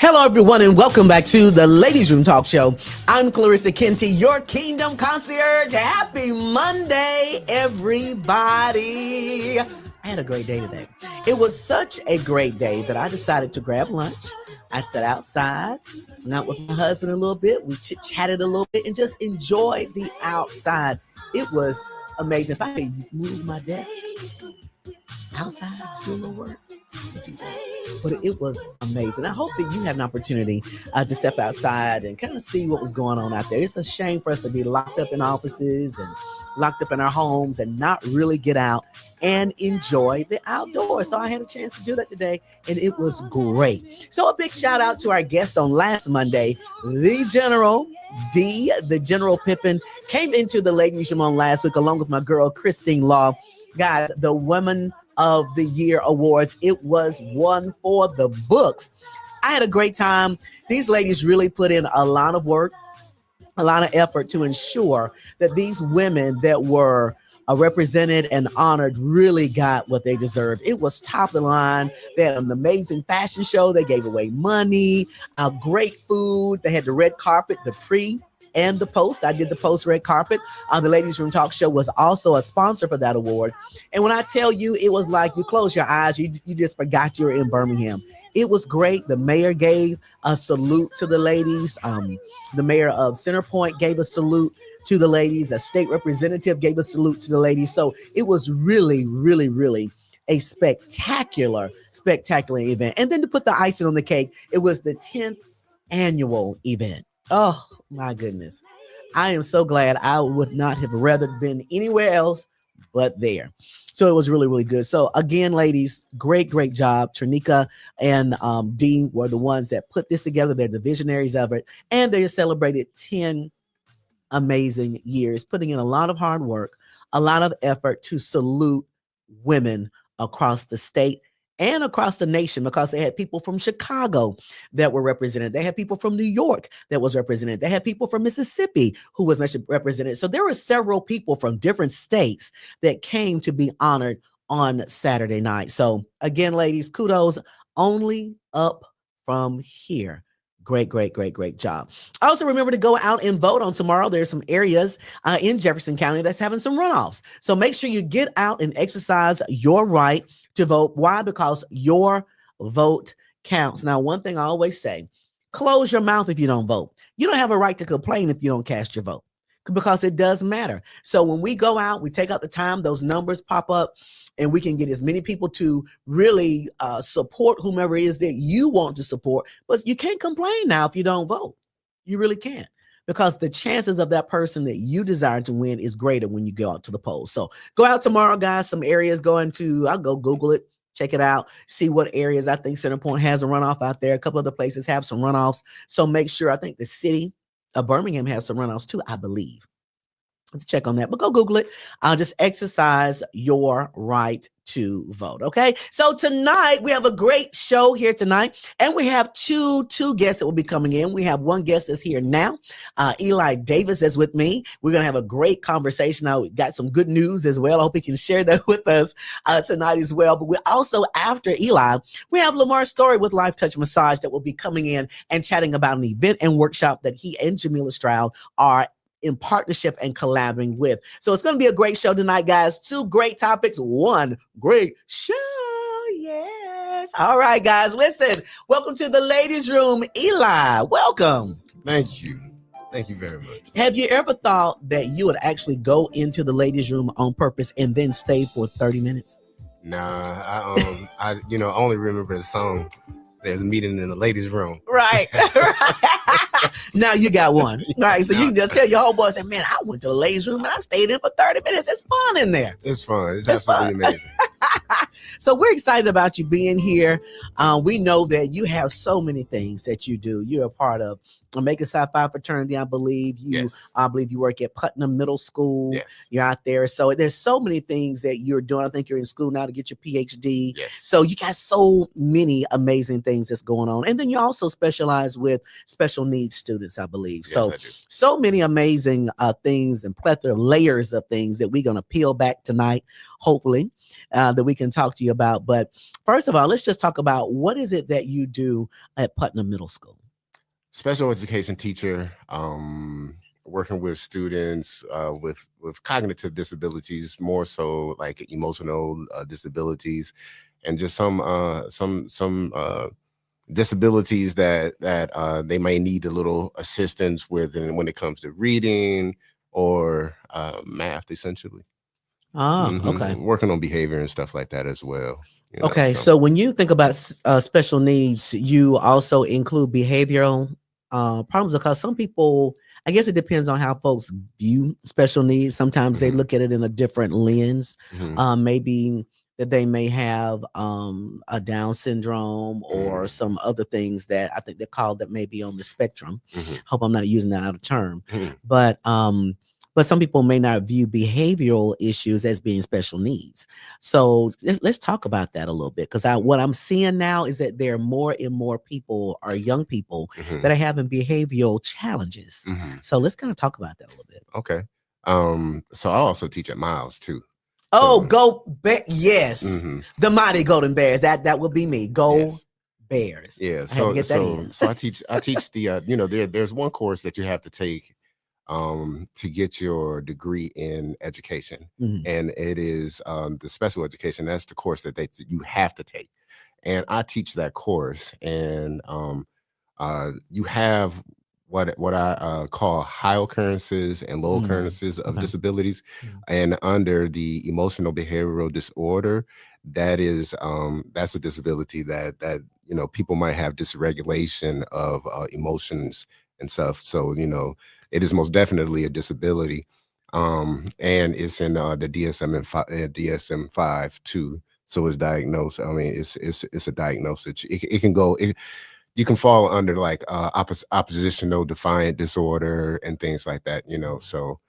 Hello, everyone, and welcome back to the Ladies Room Talk Show. I'm Clarissa Kenty, your Kingdom Concierge. Happy Monday, everybody. I had a great day today. It was such a great day that I decided to grab lunch. I sat outside, not with my husband a little bit. We chit-chatted a little bit and just enjoyed the outside. It was amazing. If I could move my desk outside to do a little work, I'd do that. But it was amazing. I hope that you had an opportunity to step outside and kind of see what was going on out there. It's a shame for us to be locked up in offices and locked up in our homes and not really get out and enjoy the outdoors. So I had a chance to do that today, and it was great. So a big shout out to our guest on last Monday, the General Pippin, came into the Ladies Room on last week along with my girl, Christine Law. Guys, the Women of the Year Awards, it was one for the books. I had a great time. These ladies really put in a lot of work, a lot of effort to ensure that these women that were represented and honored really got what they deserved. It was top of the line. They had an amazing fashion show. They gave away money, great food. They had the red carpet, the pre and the post. I did the post red carpet. The Ladies Room Talk Show was also a sponsor for that award. And when I tell you, it was like you close your eyes, you just forgot you were in Birmingham. It was great. The mayor gave a salute to the ladies. The mayor of Centerpoint gave a salute to the ladies. A state representative gave a salute to the ladies. So it was really, really, really a spectacular event. And then to put the icing on the cake, it was the 10th annual event. Oh my goodness. I am so glad. I would not have rather been anywhere else but there. So it was really, really good. So again, ladies, great job. Trinika and Dean were the ones that put this together. They're the visionaries of it. And they celebrated 10 amazing years, putting in a lot of hard work, a lot of effort to salute women across the state and across the nation, because they had people from Chicago that were represented. They had people from New York that was represented. They had people from Mississippi who was represented. So there were several people from different states that came to be honored on Saturday night. So again, ladies, kudos, only up from here. Great job. Also, remember to go out and vote on tomorrow. There's some areas in Jefferson County that's having some runoffs. So make sure you get out and exercise your right to vote. Why? Because your vote counts. Now, one thing I always say, close your mouth if you don't vote. You don't have a right to complain if you don't cast your vote, because it does matter. So when we go out, we take out the time, those numbers pop up, and we can get as many people to really support whomever it is that you want to support. But you can't complain now if you don't vote. You really can't, because the chances of that person that you desire to win is greater when you go out to the polls. So go out tomorrow, guys. Some areas I'll go Google it, check it out, see what areas. I think Centerpoint has a runoff out there. A couple other places have some runoffs. So make sure, I think the city of Birmingham has some runoffs too, I believe. To check on that, but go Google it. Just exercise your right to vote. Okay. So tonight we have a great show here tonight, and we have two guests that will be coming in. We have one guest that's here now. Eli Davis is with me. We're going to have a great conversation. We got some good news as well. I hope he can share that with us tonight as well. But we also, after Eli, we have Lemar Storey with Life Touch Massage that will be coming in and chatting about an event and workshop that he and Jamila Stroud are in partnership and collaborating with. So it's going to be a great show tonight, guys. Two great topics, one great show. Yes. All right, guys, listen. Welcome to the Ladies Room. Eli, welcome. Thank you. Thank you very much. Have you ever thought that you would actually go into the Ladies Room on purpose and then stay for 30 minutes? Nah, I only remember the song. There's a meeting in the ladies' room. Right. Now you got one. Right. So you can just tell your homeboy, say, man, I went to the ladies' room and I stayed in for 30 minutes. It's fun in there. It's fun. It's absolutely fun. Amazing. So we're excited about you being here. We know that you have so many things that you do. You're a part of Omega Psi Phi fraternity, I believe. I believe you work at Putnam Middle School. Yes. You're out there. So there's so many things that you're doing. I think you're in school now to get your PhD. Yes. So you got so many amazing things that's going on. And then you also specialize with special needs students, I believe. Yes, so I do. So many amazing things and plethora of layers of things that we're going to peel back tonight, hopefully. that we can talk to you about. But first of all, let's just talk about what is it that you do at Putnam Middle School? Special education teacher, working with students with cognitive disabilities, more so like emotional disabilities, and just some disabilities that they may need a little assistance with, and when it comes to reading or math, essentially. Ah, okay. Working on behavior and stuff like that as well. Okay, so when you think about special needs, you also include behavioral problems, because some people, I guess it depends on how folks view special needs. Sometimes they look at it in a different lens. Maybe that they may have a Down syndrome or some other things that I think they're called that may be on the spectrum. Hope I'm not using that out of term, but some people may not view behavioral issues as being special needs. So let's talk about that a little bit, because what I'm seeing now is that there are more and more people, or young people, that are having behavioral challenges. So let's kind of talk about that a little bit. Okay. So I also teach at Miles too. Oh, yes. The mighty Golden Bears. That would be me. Bears. Yeah. I had to get that in. So I teach the there's one course that you have to take to get your degree in education, and it is the special education. That's the course that you have to take, and I teach that course. And you have what I call high occurrences and low occurrences of disabilities, and under the emotional behavioral disorder, that's a disability that people might have dysregulation of emotions and stuff. So it is most definitely a disability, and it's in the DSM-5 too. So it's diagnosed. I mean, it's a diagnosis. It can go. You can fall under like oppositional defiant disorder and things like that. So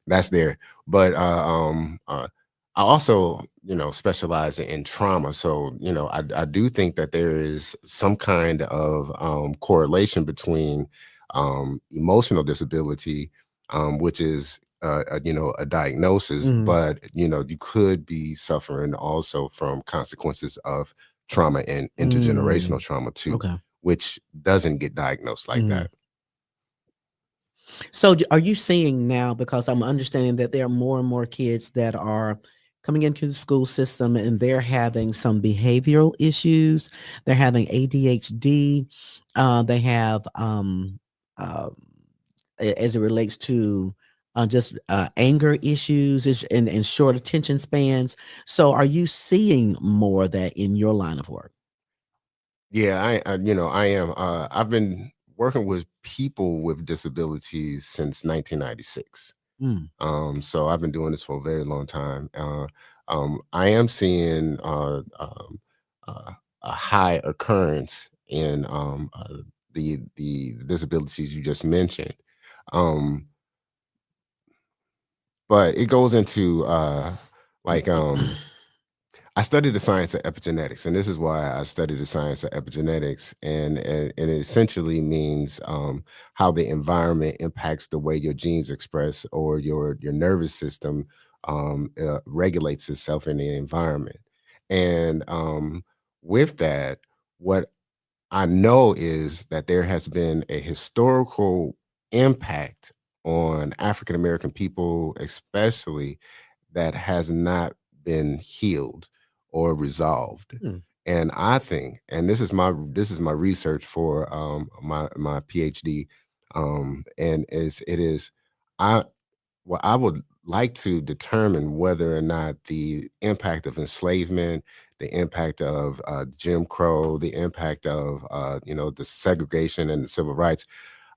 that's there. But I also specialize in trauma. So I do think that there is some kind of correlation between emotional disability, which is a diagnosis, but you could be suffering also from consequences of trauma and intergenerational trauma too, which doesn't get diagnosed like that. So are you seeing now, because I'm understanding that there are more and more kids that are coming into the school system and they're having some behavioral issues, they're having ADHD, they have as it relates to just anger issues and short attention spans. So are you seeing more of that in your line of work? Yeah, I am. I've been working with people with disabilities since 1996. So I've been doing this for a very long time. I am seeing a high occurrence in the disabilities you just mentioned. But it goes into like I studied the science of epigenetics, and this is why I studied the science of epigenetics, and it essentially means how the environment impacts the way your genes express, or your nervous system regulates itself in the environment. And with that, what I know is that there has been a historical impact on African American people, especially, that has not been healed or resolved. And I think, and this is my research for my PhD, and it is I would like to determine whether or not the impact of enslavement, the impact of Jim Crow, the impact of the segregation and the civil rights.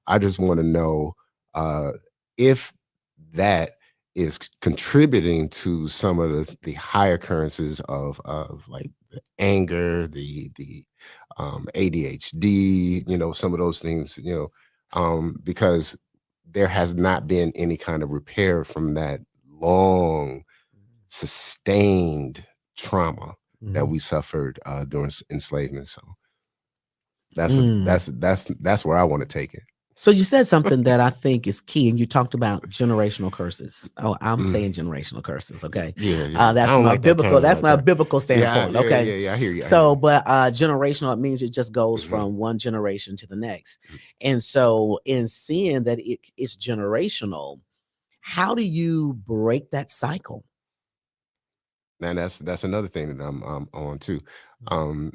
I just want to know if that is contributing to some of the high occurrences of like the anger, the ADHD, some of those things, because there has not been any kind of repair from that long, sustained trauma that we suffered during enslavement. So that's where I want to take it. So you said something that I think is key, and you talked about generational curses. Oh, I'm Mm. saying generational curses. Okay, Yeah, yeah. I that's don't from a like that biblical. term That's right my there. biblical Yeah, standpoint. yeah, Okay, yeah, yeah. I hear you. I hear so you. but generational, it means it just goes Hmm. from one generation to the next, Hmm. and so in seeing that it's generational, how do you break that cycle? And that's another thing that I'm on too.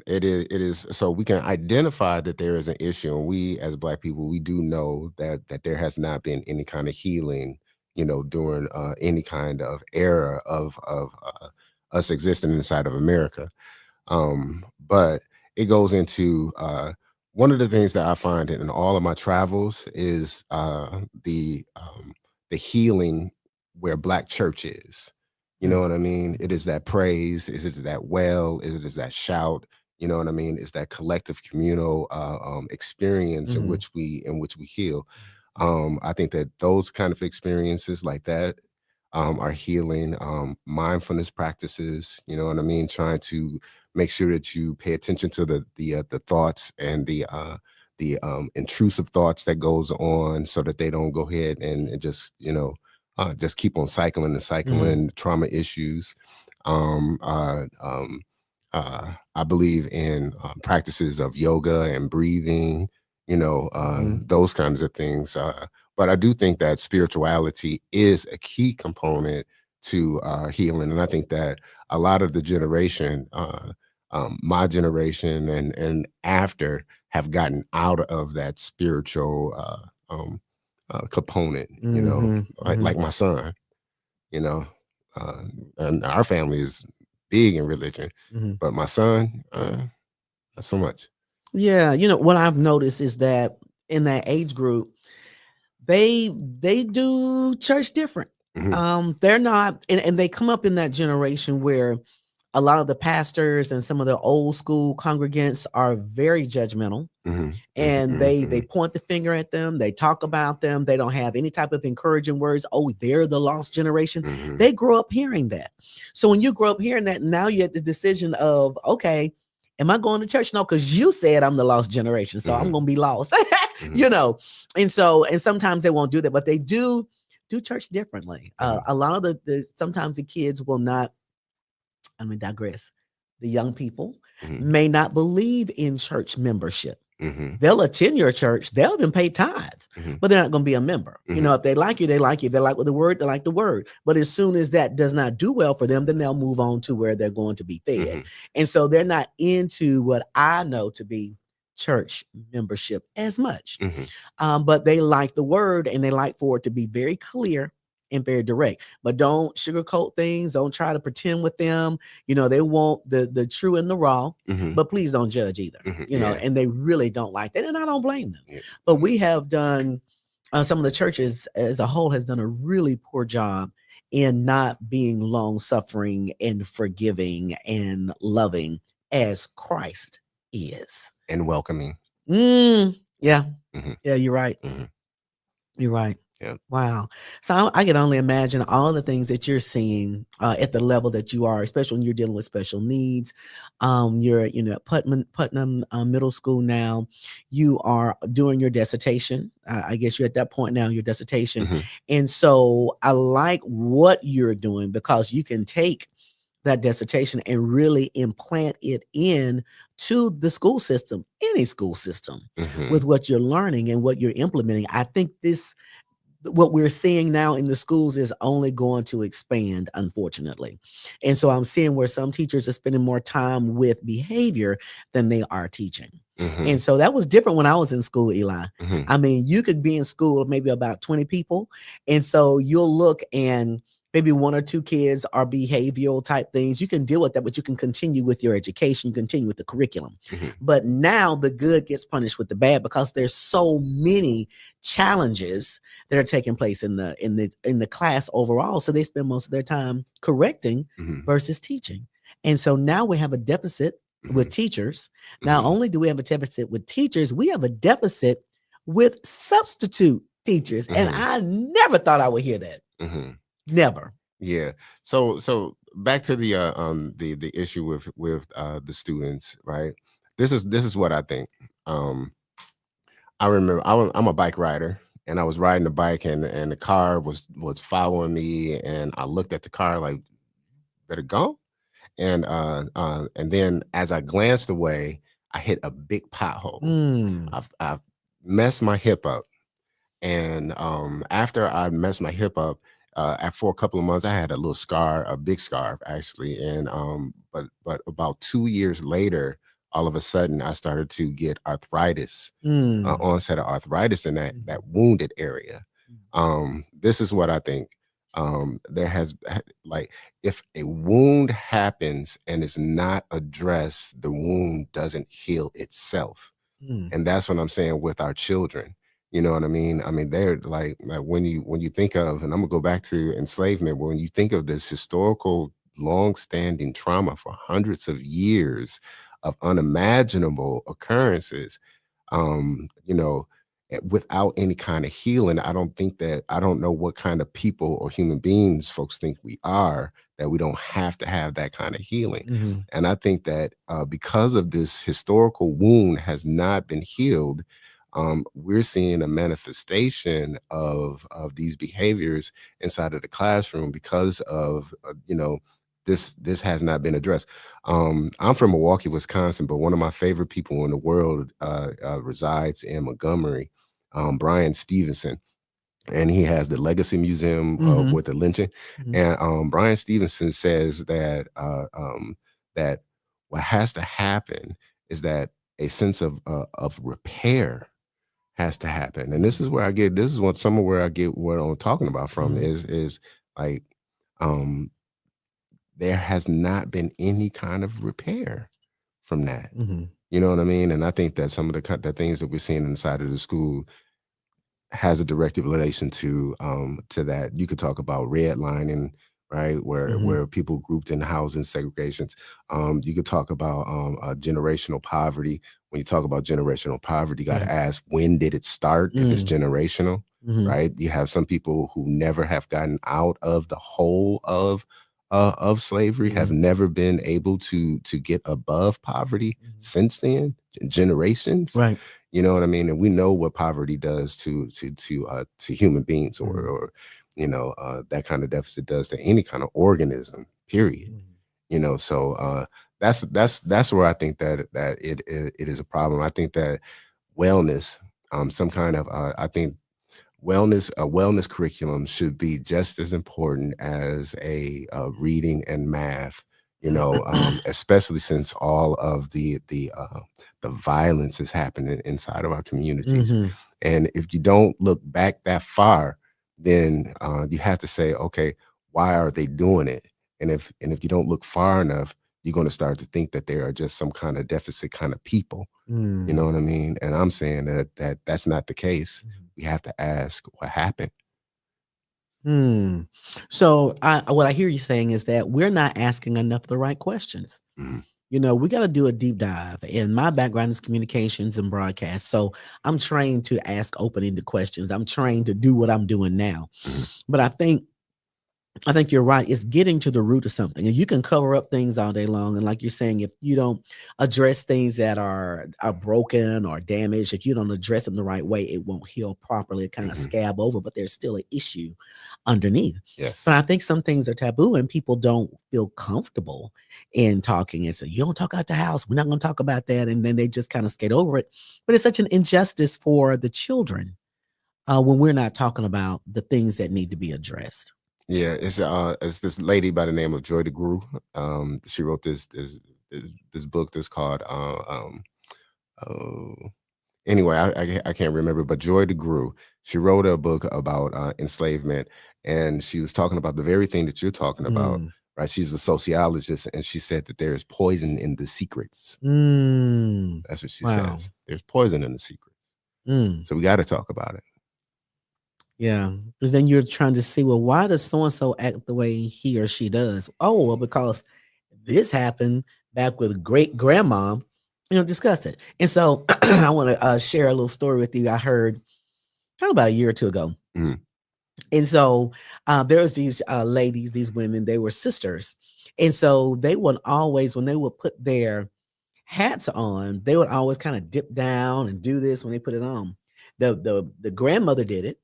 It is so we can identify that there is an issue, and we as Black people, we do know that there has not been any kind of healing, during any kind of era of us existing inside of America. But it goes into one of the things that I find in all of my travels is the healing where Black church is. You know what I mean? It is that praise. Is it that well? Is it is that shout? You know what I mean? It's that collective communal experience Mm-hmm. in which we heal. I think that those kind of experiences like that are healing. Mindfulness practices. You know what I mean? Trying to make sure that you pay attention to the thoughts and the intrusive thoughts that goes on, so that they don't go ahead and just just keep on cycling and Mm-hmm. cycling trauma issues. Um, uh, um, I believe in practices of yoga and breathing, Mm-hmm. those kinds of things. But I do think that spirituality is a key component to healing. And I think that a lot of the generation, my generation and after, have gotten out of that spiritual component, Mm-hmm. Mm-hmm. like my son, you know, uh, and our family is big in religion, Mm-hmm. but my son, not so much. Yeah, what I've noticed is that in that age group, they do church different. Hmm. They're not, and they come up in that generation where a lot of the pastors and some of the old school congregants are very judgmental, Hmm. and Hmm. they Hmm. point the finger at them. They talk about them. They don't have any type of encouraging words. Oh, they're the lost generation. Hmm. They grow up hearing that. So when you grow up hearing that, now you're at the decision of, okay, am I going to church? No, because you said I'm the lost generation, so I'm Hmm. going to be lost. Hmm. you know, and sometimes they won't do that, but they do church differently. A lot of the sometimes the kids will not. I mean, digress. The young people Hmm. may not believe in church membership. Hmm. They'll attend your church. They'll even pay tithes, Hmm. but they're not going to be a member. Hmm. If they like you, they like you. If they like with the word, they like the word. But as soon as that does not do well for them, then they'll move on to where they're going to be fed. Hmm. And so they're not into what I know to be church membership as much. Hmm. But they like the word, and they like for it to be very clear and very direct. But don't sugarcoat things. Don't try to pretend with them. They want the true and the raw, Hmm. but please don't judge either. Yeah. And they really don't like that, and I don't blame them. Yeah. But we have done some of the churches as a whole has done a really poor job in not being long suffering and forgiving and loving as Christ is. And welcoming. Yeah, Hmm. yeah, you're right. Hmm. You're right. Yeah. Wow. So I can only imagine all of the things that you're seeing at the level that you are, especially when you're dealing with special needs. You're, at Putnam Middle School now. You are doing your dissertation. I guess you're at that point now, your dissertation. Hmm. And so I like what you're doing because you can take that dissertation and really implant it in to the school system, any school system, Hmm. with what you're learning and what you're implementing. I think what we're seeing now in the schools is only going to expand, unfortunately. And so I'm seeing where some teachers are spending more time with behavior than they are teaching. Hmm. And so that was different when I was in school, Eli. Hmm. I mean, you could be in school with maybe about 20 people. And so you'll look, and maybe one or two kids are behavioral type things. You can deal with that, but you can continue with your education, you continue with the curriculum. Hmm. But now the good gets punished with the bad because there's so many challenges that are taking place in the class overall. So they spend most of their time correcting Hmm. versus teaching. And so now we have a deficit with teachers. Not only do we have a deficit with teachers, we have a deficit with substitute teachers. And Hmm. I never thought I would hear that. Hmm. Never. Yeah. So back to the issue with the students, right? This is what I think. I remember I'm a bike rider, and I was riding the bike, and the car was following me, and I looked at the car like, better go. And then as I glanced away, I hit a big pothole. Mm. I've messed my hip up, and after I messed my hip up, for a couple of months, I had a little scar, a big scar actually. And but about 2 years later, all of a sudden, I started to get arthritis, Mm. onset of arthritis in that Mhm. that wounded area. This is what I think. There has like, if a wound happens and is not addressed, the wound doesn't heal itself. Mm. And that's what I'm saying with our children. You know what I mean? I mean, they're like when you think of, and I'm gonna go back to enslavement, when you think of this historical, long-standing trauma for hundreds of years of unimaginable occurrences, you know, without any kind of healing, I don't know what kind of people or human beings folks think we are, that we don't have to have that kind of healing. Mhm. And I think that because of this historical wound has not been healed, we're seeing a manifestation of these behaviors inside of the classroom because of this has not been addressed. I'm from Milwaukee, Wisconsin, but one of my favorite people in the world resides in Montgomery, Brian Stevenson, and he has the Legacy Museum Mhm. with the lynching. Mhm. And Brian Stevenson says that what has to happen is that a sense of repair has to happen. And this is where I get this is what some of where I get what I'm talking about from Mhm. is like um there has not been any kind of repair from that. Mhm. You know what I mean? And I think that some of the things that we're seeing inside of the school has a direct relation to that. You could talk about redlining, right? Mhm. Where people grouped in housing segregations. You could talk about generational poverty. When you talk about generational poverty, you got to Right. ask, when did it start? If it's Mm. generational, Mhm. right? You have some people who never have gotten out of the hole of slavery, have Mhm. never been able to get above poverty Mhm. since then, generations. Right. You know what I mean? And we know what poverty does to human beings, Mhm. or that kind of deficit does to any kind of organism. Period. Mhm. So that's where I think that it is a problem. I think that wellness, some kind of I think a wellness curriculum should be just as important as a reading and math, especially since all of the violence is happening inside of our communities. Mhm. And if you don't look back that far, then you have to say, okay, why are they doing it? And if you don't look far enough, you're going to start to think that they are just some kind of deficit kind of people. You know Mm. what I mean? And I'm saying that's not the case. Mhm. We have to ask what happened. Hmm. So what I hear you saying is that we're not asking enough of the right questions. Mhm, We got to do a deep dive. And my background is communications and broadcast. So I'm trained to ask open-ended questions. I'm trained to do what I'm doing now. mhm, But I think you're right. It's getting to the root of something. And you can cover up things all day long. And like you're saying, if you don't address things that are broken or damaged, if you don't address them the right way, it won't heal properly. It kind of mhm. scab over, but there's still an issue underneath. Yes. But I think some things are taboo and people don't feel comfortable in talking and say, you don't talk out the house. We're not going to talk about that. And then they just kind of skate over it. But it's such an injustice for the children when we're not talking about the things that need to be addressed. Yeah, it's this lady by the name of Joy DeGruy. She wrote this book that's called oh, anyway, I can't remember, but Joy DeGruy, she wrote a book about enslavement, and she was talking about the very thing that you're talking about, Mm. right? She's a sociologist, and she said that there's poison in the secrets. Mm. That's what she Wow. says. There's poison in the secrets. Mm. So we got to talk about it. Yeah. Because then you're trying to see, well, why does so and so act the way he or she does? Oh, well, because this happened back with great grandma. Discuss it. And so I want to share a little story with you. I heard kind of about a year or two ago. Mhm, And so there was these ladies, these women, they were sisters. And so they would always, when they would put their hats on, they would always kind of dip down and do this when they put it on. The grandmother did it,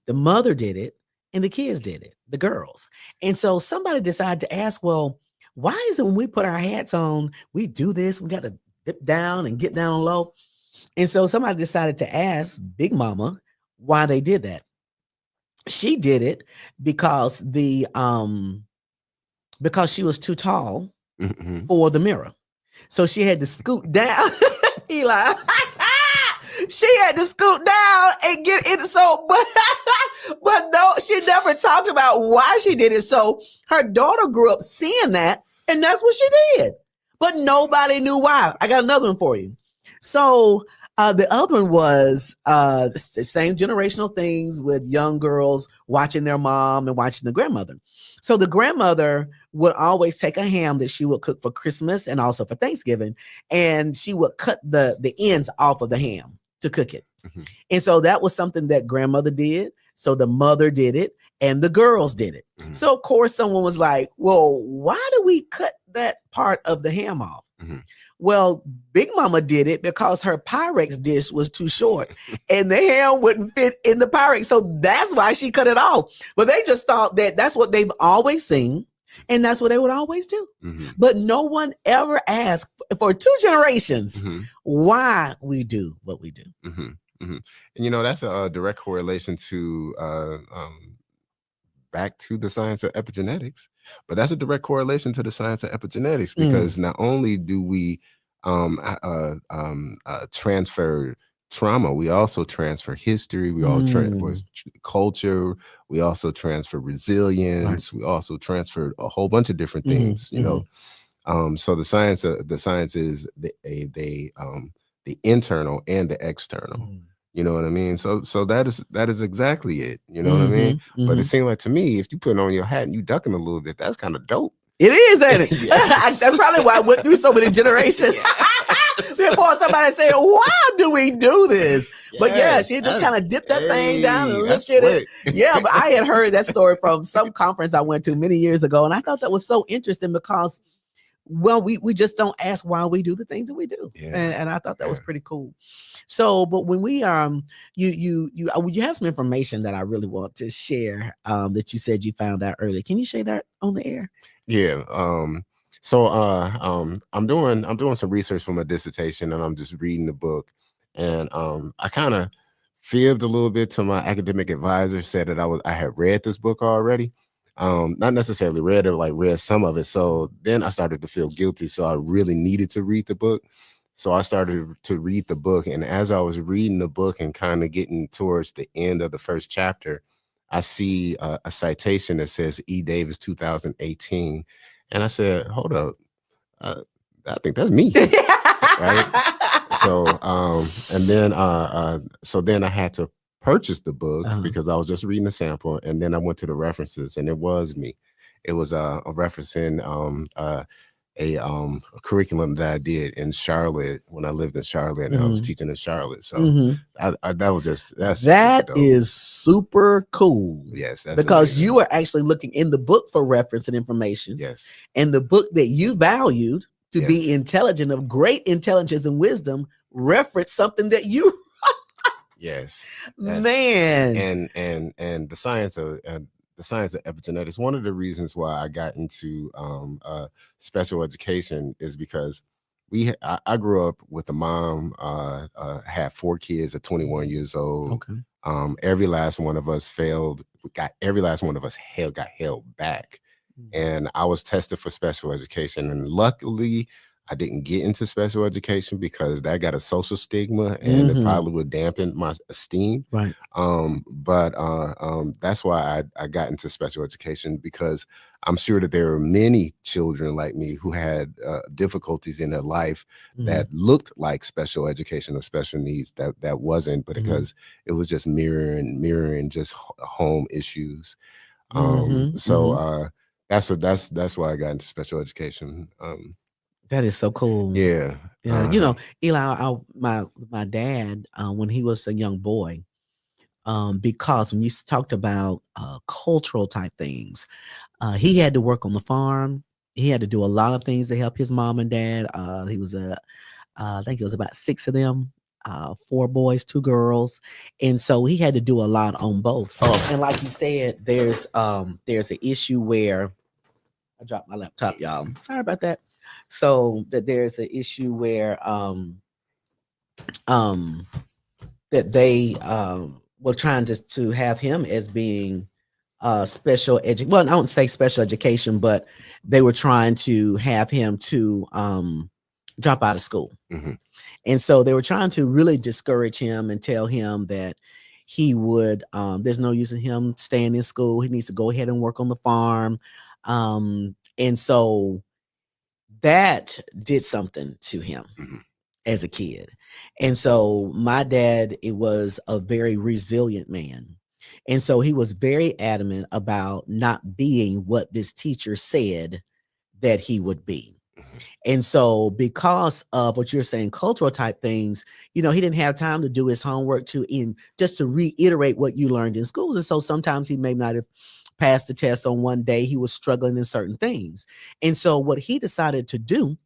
the mother did it, and the kids did it, the girls. And so somebody decided to ask, well, why is it when we put our hats on, we do this, we got to dip down and get down low? And so somebody decided to ask Big Mama why they did that. She did it because because she was too tall for the mirror. So she had to scoot down. Eli. She had to scoot down and get it. So, but no, she never talked about why she did it. So her daughter grew up seeing that, and that's what she did. But nobody knew why. I got another one for you. So the other one was the same generational things with young girls watching their mom and watching the grandmother. So the grandmother would always take a ham that she would cook for Christmas and also for Thanksgiving, and she would cut the ends off of the ham to cook it. And so that was something that grandmother did. So the mother did it and the girls did it. So of course someone was like, well, why do we cut that part of the ham off? Well, Big Mama did it because her Pyrex dish was too short and the ham wouldn't fit in the Pyrex. So that's why she cut it off. But they just thought that that's what they've always seen. And that's what they would always do. But no one ever asked for 2 generations why we do what we do. And, you know, that's a direct correlation to back to the science of epigenetics, but that's a direct correlation to the science of epigenetics because not only do we transfer trauma, we also transfer history, we all transfer culture, we also transfer resilience, we also transfer a whole bunch of different things, you know. So the science is the internal and the external. You know what I mean? So that is exactly it. You know what I mean? But it seemed like to me, if you put on your hat and you ducking a little bit, that's kind of dope. It is, ain't it? That's probably why I went through so many generations. Before somebody said, why do we do this? But yeah, she just kind of dipped that thing down and lifted it. Yeah, but I had heard that story from some conference I went to many years ago. And I thought that was so interesting because, well, we just don't ask why we do the things that we do. And I thought that was pretty cool. So, but when we you have some information that I really want to share that you said you found out earlier. Can you share that on the air? Yeah. So I'm doing some research for my dissertation and I'm just reading the book. And I kind of fibbed a little bit to my academic advisor, said that I had read this book already. Not necessarily read it, like read some of it. So then I started to feel guilty. So I really needed to read the book. So I started to read the book. And as I was reading the book and kind of getting towards the end of the first chapter, I see a citation that says E. Davis 2018. And I said, hold up, I think that's me. Right. So and then so then I had to purchase the book because I was just reading a sample, and then I went to the references and it was me. It was a referencing a curriculum that I did in Charlotte when I lived in Charlotte and I was teaching in Charlotte. So that was just that is super cool. Yes, that's because amazing. You were actually looking in the book for reference and information. Yes, and the book that you valued to be intelligent, of great intelligence and wisdom, reference something that you. Yes, man, and the science of epigenetics. One of the reasons why I got into special education is because I grew up with a mom, had 4 kids at 21 years old. Okay. Every last one of us got held back. And I was tested for special education, and luckily I didn't get into special education because that got a social stigma and it probably would dampen my esteem. Right. But that's why I got into special education, because I'm sure that there are many children like me who had difficulties in their life that looked like special education or special needs that wasn't, but because it was just mirroring just home issues. So that's why I got into special education. That is so cool. Yeah. You know, Eli, my dad, when he was a young boy, because when you talked about cultural type things, he had to work on the farm. He had to do a lot of things to help his mom and dad. He was I think it was about 6 of them. 4 boys, 2 girls, and so he had to do a lot on both. Oh. And like you said, there's an issue where I dropped my laptop, y'all. Sorry about that. So that there's an issue where um that they were trying to have him as being special edu. Well, I don't say special education, but they were trying to have him to drop out of school. Mm-hmm. And so they were trying to really discourage him and tell him that he would there's no use in him staying in school. He needs to go ahead and work on the farm. And so that did something to him Mm-hmm. as a kid. And so my dad, it was a very resilient man. And so he was very adamant about not being what this teacher said that he would be. Mm-hmm. And so because of what you're saying, cultural type things, he didn't have time to do his homework just to reiterate what you learned in schools. And so sometimes he may not have passed the test on one day. He was struggling in certain things. And so what he decided to do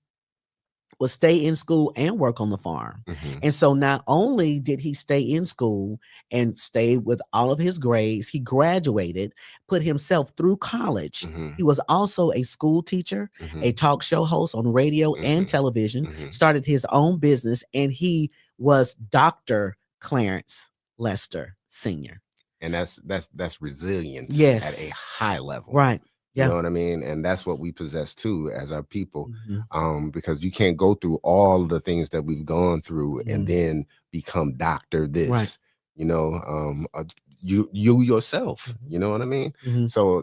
was stay in school and work on the farm. Mm-hmm. And so not only did he stay in school and stay with all of his grades, he graduated, put himself through college. Mm-hmm. He was also a school teacher, Mm-hmm. a talk show host on radio Mm-hmm. and television, Mm-hmm. started his own business, and he was Dr. Clarence Lester Sr. And that's resilience Yes. at a high level. Right. You Yeah. know what I mean? And that's what we possess too as our people. Mhm. Because you can't go through all the things that we've gone through and then become doctor this. Right. You yourself. You know what I mean? Mhm. So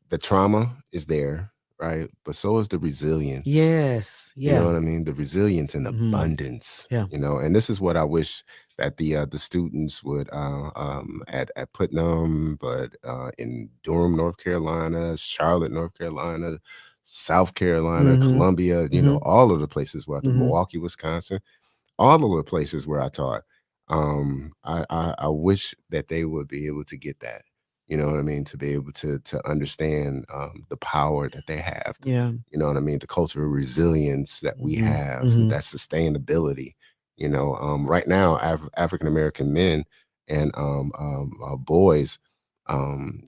the trauma is there, right? But so is the resilience. Yes. You know what I mean? The resilience and Mhm. abundance. Yeah. And this is what I wish that the students would at Putnam, but in Durham, North Carolina, Charlotte, North Carolina, South Carolina, Mhm. Columbia, Mhm. all of the places where I taught, Mhm. Milwaukee, Wisconsin, all of the places where I taught. I wish that they would be able to get that. You know what I mean? To be able to understand the power that they have. Yeah. You know what I mean? The cultural resilience that we Mhm. have, Mhm. that sustainability. Right now, African American men and boys,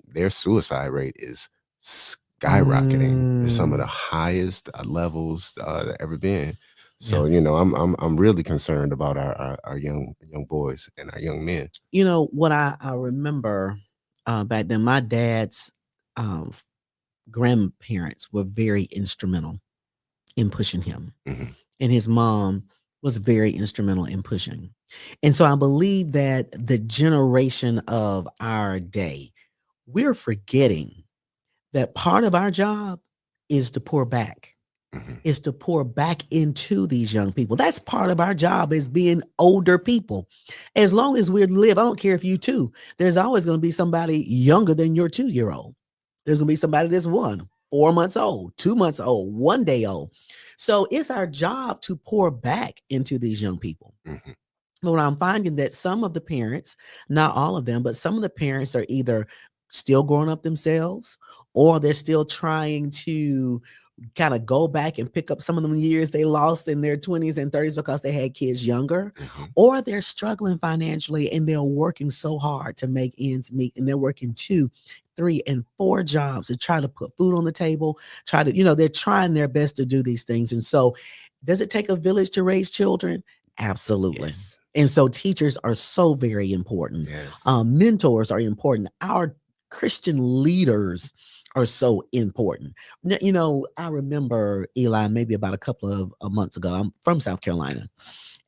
their suicide rate is skyrocketing. It's some of the highest levels that ever been. So I'm really concerned about our young boys and our young men. What I remember back then, my dad's grandparents were very instrumental in pushing him, Mm-hmm. and his mom was very instrumental in pushing. And so I believe that the generation of our day, we're forgetting that part of our job is to pour back. Mm-hmm. Is to pour back into these young people. That's part of our job as being older people. As long as we live, I don't care if you 2, there's always going to be somebody younger than your 2-year-old. There's going to be somebody that's 4 months old, 2 months old, 1 day old. So it's our job to pour back into these young people. Mm-hmm. But what I'm finding that some of the parents, not all of them, but some of the parents are either still growing up themselves, or they're still trying to kind of go back and pick up some of them years they lost in their 20s and 30s because they had kids younger, Mm-hmm. or they're struggling financially and they're working so hard to make ends meet, and they're working 2, 3, and 4 jobs to try to put food on the table, they're trying their best to do these things. And so does it take a village to raise children? Absolutely. Yes. And so teachers are so very important. Yes. Mentors are important. Our Christian leaders are so important. I remember, Eli, maybe about a couple of months ago, I'm from South Carolina.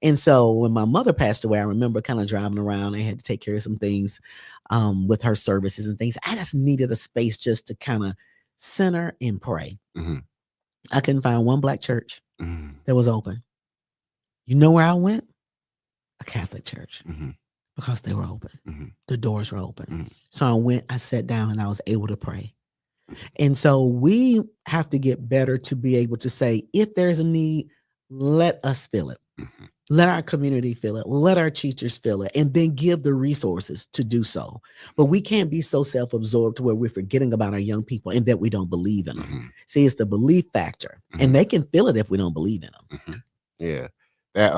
And so when my mother passed away, I remember kind of driving around. I had to take care of some things with her services and things. I just needed a space just to kind of center and pray. Mm-hmm. I couldn't find one Black church Mm-hmm. that was open. You know where I went? A Catholic church. Mm-hmm. Because they were open. Mm-hmm. The doors were open. Mm-hmm. So I sat down and I was able to pray. And so we have to get better to be able to say, if there's a need, let us fill it. Mm-hmm. Let our community feel it. Let our teachers feel it, and then give the resources to do so. But we can't be so self-absorbed to where we're forgetting about our young people and that we don't believe in them. Mhm. See, it's the belief factor, and they can feel it if we don't believe in them. Mhm. Yeah, that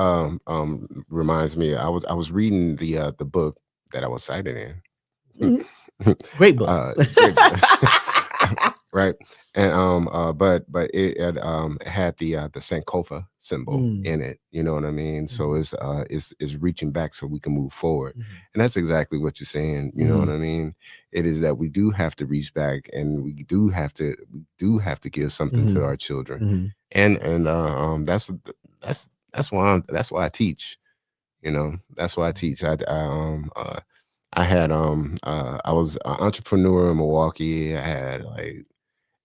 reminds me. I was reading the book that I was cited in. Great book. Great book. Right, and but it had the Sankofa symbol in it. You know what I mean? So it's reaching back so we can move forward, and that's exactly what you're saying. You know what I mean? It is that we do have to reach back, and we do have to give something to our children, and that's why I teach. You know, that's why I teach. I had I was an entrepreneur in Milwaukee. I had like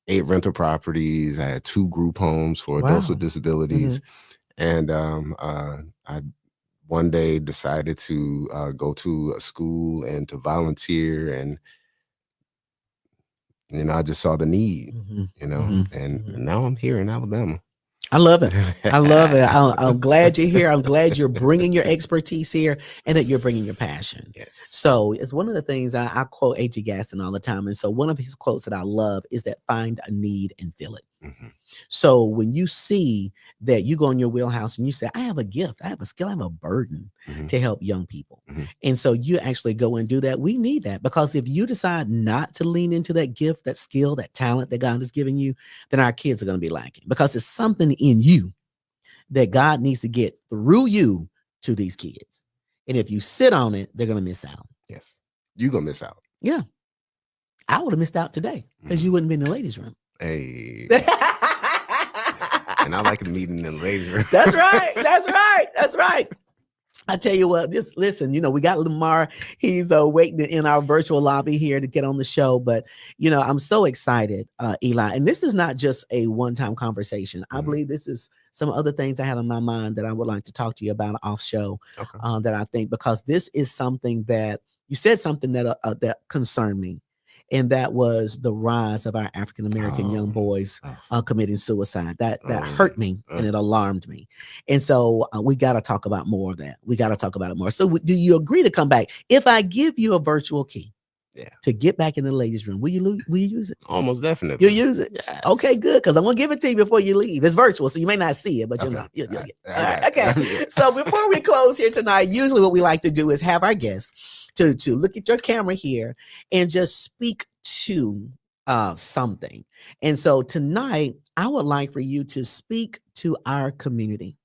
8 rental properties. I had 2 group homes for adults with disabilities. And I one day decided to go to a school and to volunteer, and I just saw the need, and now I'm here in Alabama. I love it. I love it. I'm glad you're here. I'm glad you're bringing your expertise here and that you're bringing your passion. Yes. So it's one of the things I quote A.G. Gaston all the time. And so one of his quotes that I love is that find a need and fill it. So when you see that you go in your wheelhouse and you say, I have a gift, I have a skill, I have a burden to help young people. And so you actually go and do that. We need that, because if you decide not to lean into that gift, that skill, that talent that God has given you, then our kids are going to be lacking, because it's something in you that God needs to get through you to these kids. And if you sit on it, they're going to miss out. Yes. You're going to miss out. Yeah. I would have missed out today because you wouldn't be in the ladies' room. Hey. And I like the meeting in the ladies' room. That's right. That's right. That's right. I tell you what, just listen, we got Lemar. He's waiting in our virtual lobby here to get on the show. But, I'm so excited, Eli. And this is not just a one-time conversation. I believe this is some other things I have in my mind that I would like to talk to you about off show. That I think, because this is something that you said something that concerned me. And that was the rise of our African-American young boys committing suicide. That hurt me and it alarmed me. And so we got to talk about more of that. We got to talk about it more. So do you agree to come back? If I give you a virtual key to get back in the ladies' room, will you use it? Almost definitely. You'll use it? Yes. Okay, good. Because I'm going to give it to you before you leave. It's virtual, so you may not see it, but you'll know. All right. Okay. So before we close here tonight, usually what we like to do is have our guests to look at your camera here and just speak to something. And so tonight, I would like for you to speak to our community.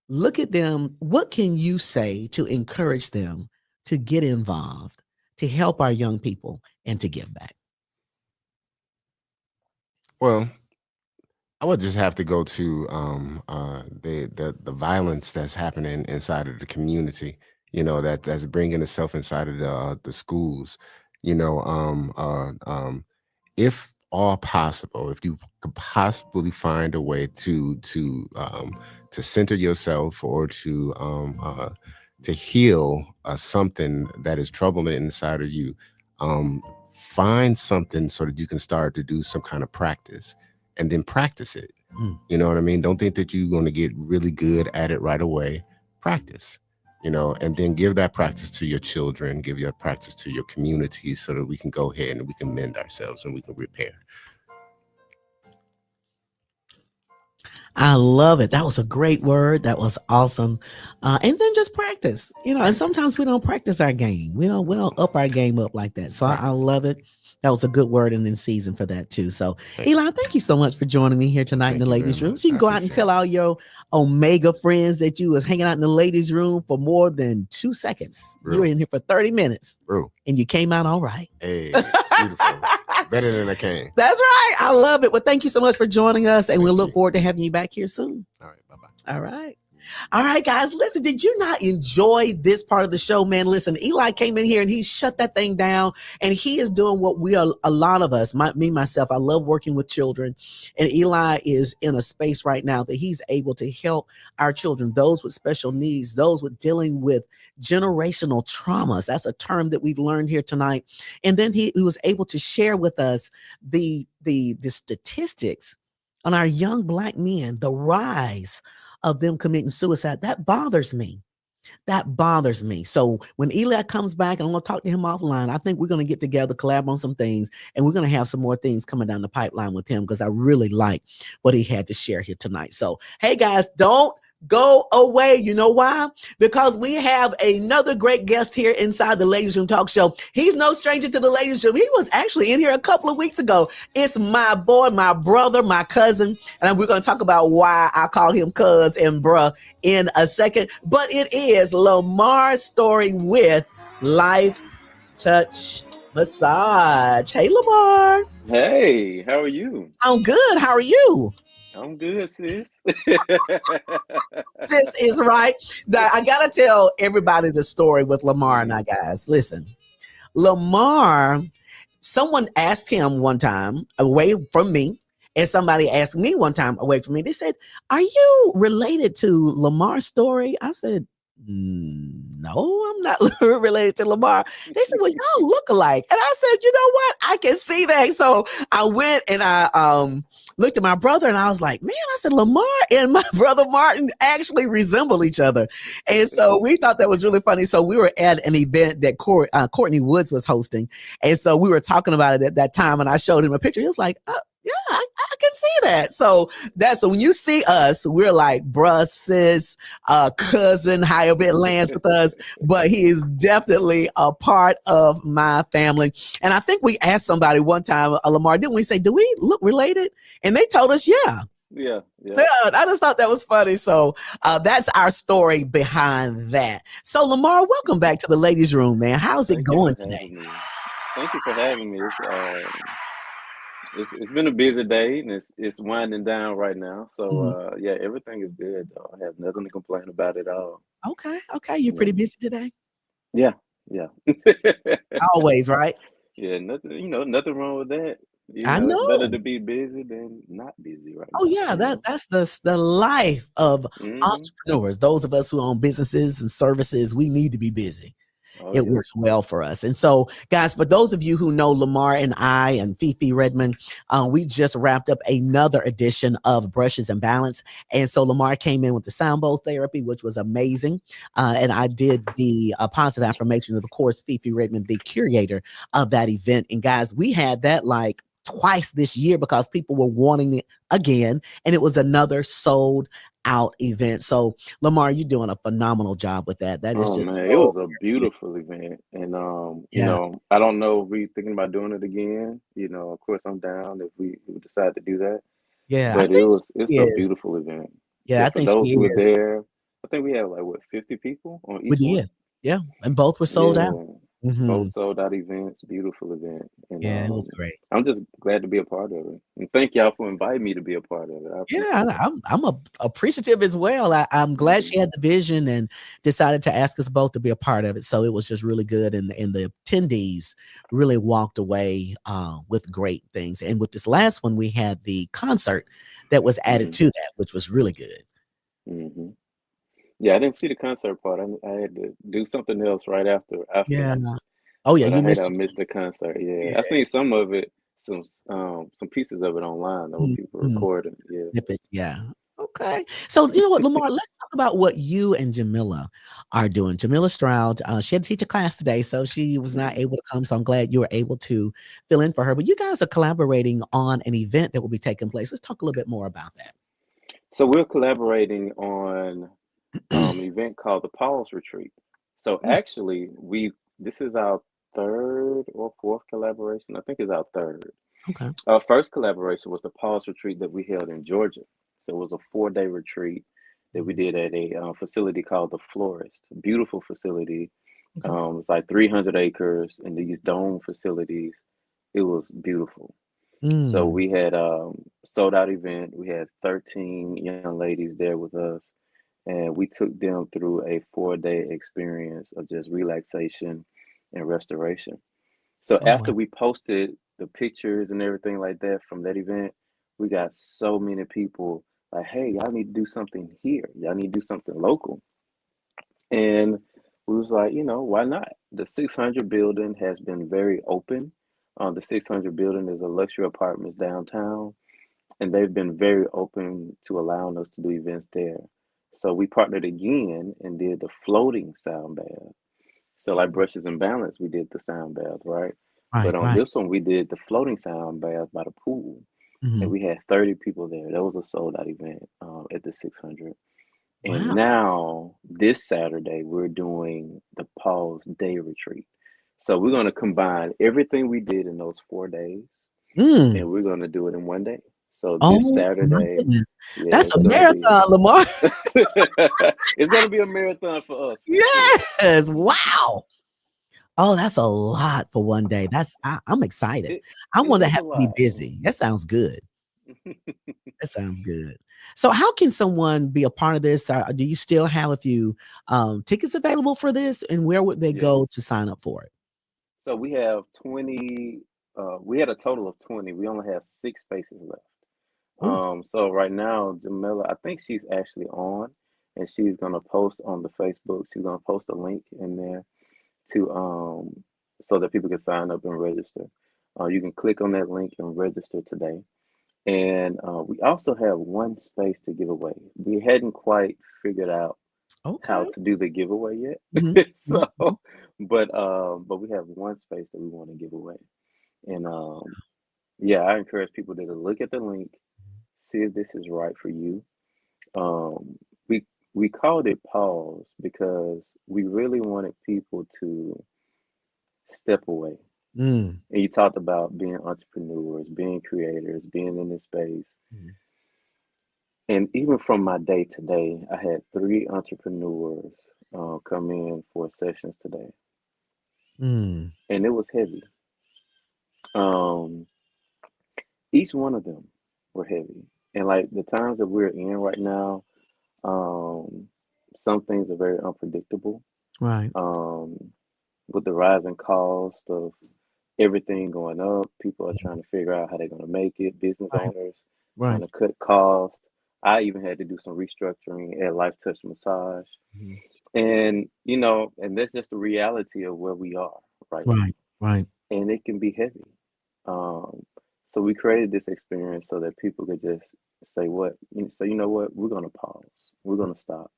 Look at them. What can you say to encourage them to get involved, to help our young people, and to give back? Well, I would just have to go to the violence that's happening inside of the community. That's bringing itself inside of the schools. If all possible, if you could possibly find a way to center yourself, or to heal something that is troubling inside of you, find something so that you can start to do some kind of practice, and then practice it. You know what I mean? Don't think that you're going to get really good at it right away. Practice. And then give that practice to your children, give your practice to your community, so that we can go ahead and we can mend ourselves and we can repair. I love it. That was a great word. That was awesome. And then just practice, and sometimes we don't practice our game. We don't up our game up like that. So I love it. That was a good word and in season for that too. So Eli, thank you so much for joining me here tonight in the ladies' room. So you can go out and tell all your Omega friends that you was hanging out in the ladies' room for more than 2 seconds. Bro. You were in here for 30 minutes. Bro. And you came out all right. Hey, beautiful. Better than I came. That's right. I love it. Well, thank you so much for joining us. And we'll look forward to having you back here soon. All right. Bye-bye. All right. All right, guys, listen, did you not enjoy this part of the show, man? Listen, Eli came in here and he shut that thing down, and he is doing what we are, a lot of us, myself, I love working with children, and Eli is in a space right now that he's able to help our children, those with special needs, those with dealing with generational traumas. That's a term that we've learned here tonight. And then he was able to share with us the statistics on our young Black men, the rise of them committing suicide. That bothers me. That bothers me. So when Eli comes back, and I'm going to talk to him offline, I think we're going to get together, collab on some things, and we're going to have some more things coming down the pipeline with him because I really like what he had to share here tonight. So, hey guys, don't go away. You know why? Because we have another great guest here inside the Ladies Room Talk Show. He's no stranger to the Ladies Room. He was actually in here a couple of weeks ago. It's my boy, my brother, my cousin, and we're going to talk about why I call him cuz and bruh in a second. But it is Lemar Storey with Life Touch Massage. Hey, Lemar. Hey, how are you? I'm good. How are you? I'm good, sis. This is right. I gotta tell everybody the story with Lemar and I, guys. Listen, Lemar, someone asked him one time away from me, and somebody asked me one time away from me. They said, "Are you related to Lemar Storey?" I said, "No, I'm not related to Lemar." They said, "Well, y'all look alike," and I said, "You know what? I can see that." So I went and I looked at my brother and I was like, man, I said, Lemar and my brother Martin actually resemble each other. And so we thought that was really funny. So we were at an event that Courtney Woods was hosting. And so we were talking about it at that time. And I showed him a picture. He was like, yeah, I can see that. So so when you see us, we're like bruh, sis, cousin, however it lands with us. But he is definitely a part of my family. And I think we asked somebody one time, Lemar, didn't we say, do we look related? And they told us, yeah. Yeah. I just thought that was funny. So that's our story behind that. So Lemar, welcome back to the Ladies Room, man. How's it going today? Thank you for having me. It's been a busy day and it's winding down right now. So yeah, everything is good though. I have nothing to complain about at all. Okay. You're pretty busy today? Yeah. Always, right? Yeah, nothing wrong with that. I It's better know. to be busy than not busy right Oh now. yeah, that's the life of entrepreneurs. Those of us who own businesses and services, we need to be busy. Oh, It yeah. works well for us. And so, guys, for those of you who know Lemar and I and Fifi Redmond, we just wrapped up another edition of Brushes and Balance. And so Lemar came in with the sound bowl therapy, which was amazing. And I did the positive affirmation, of course, Fifi Redmond, the curator of that event. And guys, we had that like twice this year because people were wanting it again. And it was another sold out event. So Lemar, you're doing a phenomenal job with that. That is Oh just man, it so was a beautiful event, and yeah. I don't know if we thinking about doing it again. Of course, I'm down if we decide to do that. Yeah, I But think it's she a is. beautiful event. Yeah, Yeah, I for think she those who were is. there, I think we had like what 50 people on We each one. did. Yeah, and both were sold out. Yeah, Mhm. both sold out events, beautiful event, and Yeah, it was great. I'm just glad to be a part of it. And thank y'all for inviting me to be a part of it. I Yeah, appreciate it. I'm appreciative as well. I'm glad Hmm. she had the vision and decided to ask us both to be a part of it. So it was just really good, and the attendees really walked away with great things. And with this last one, we had the concert that was added Hmm. to that, which was really good. Hmm. Yeah, I didn't see the concert part. I had to do something else right Yeah. afterwards. Oh yeah, But I you hate missed I it. missed the concert. Yeah, I Yeah. seen some of it, some pieces of it online that were people Mhm. recording. Yeah. Snippets, yeah. Okay. So you know what, Lemar, let's talk about what you and Jamila are doing. Jamila Stroud, she had to teach a class today, so she was not Mhm. able to come. So I'm glad you were able to fill in for her. But you guys are collaborating on an event that will be taking place. Let's talk a little bit more about that. So we're collaborating on an event called the Pause Retreat. So Mm, actually, we this is our third or fourth collaboration. I think it's our third. okay. Our first collaboration was the Pause Retreat that we held in Georgia. So it was a 4-day retreat that we Mhm. did at a facility called the Florist. Beautiful facility. Okay. It's like 300 acres in these dome facilities. It was beautiful. So Mm. we had sold out event. We had 13 young ladies there with us, and we took them through a 4-day experience of just relaxation and restoration. So Oh wow. after we posted the pictures and everything like that from that event, we got so many people like, "Hey, y'all need to do something here. Y'all need to do something local." And we was like, why not? The 600 building has been very open. The 600 building is a luxury apartments downtown, and they've been very open to allowing us to do events there. So we partnered again and did the floating sound bath. So like brushes and balance, we did the sound bath, right? But Right, on right. this one, we did the floating sound bath by the pool, and Mhm. we had 30 people there. That was a sold out event at the 600. And Wow. now this Saturday, we're doing the Pause Day Retreat. So we're going to combine everything we did in those 4 days, Mm. and we're going to do it in one day. So this Oh my Saturday, goodness. yeah, That's it's a going to be marathon, Lamar. it's going to be a marathon for us for sure. Yes. Wow. Oh, that's a lot for one day. I'm excited. It I it want to is a have to be lot. busy. That sounds good. That sounds good. So how can someone be a part of this? Do you still have a few tickets available for this? And where would they Yes. go to sign up for it? So we have 20, we had a total of 20. We only have 6 spaces left. Oh, So right now, Jamila, I think she's actually on, and she's gonna post on the Facebook. She's gonna post a link in there to so that people can sign up and register. You can click on that link and register today. And we also have one space to give away. We hadn't quite figured out how okay. to do the giveaway yet. Mhm, So, mhm, mhm. but we have one space that we want to give away. And yeah, I encourage people to look at the link, see if this is right for you. Um, we we called it pause because we really wanted people to step away. Mm, And you talked about being entrepreneurs, being creators, being in this space. mhm. And even from my day today, I had 3 entrepreneurs come in for sessions today, Mm. and it was heavy. Um, each one of them were heavy, and like the times that we're in right now, um, some things are very unpredictable. Right, Um, with the rising cost of everything going up, people are mhm, trying to figure out how they're going to make it. Business right, owners trying right. to cut costs. I even had to do some restructuring at Life Touch Massage. Mhm. And, and that's just the reality of where we are right now. Right, right. And it can be heavy. Um, so we created this experience so that people could just say, so you know what? We're going to pause. We're going to stop.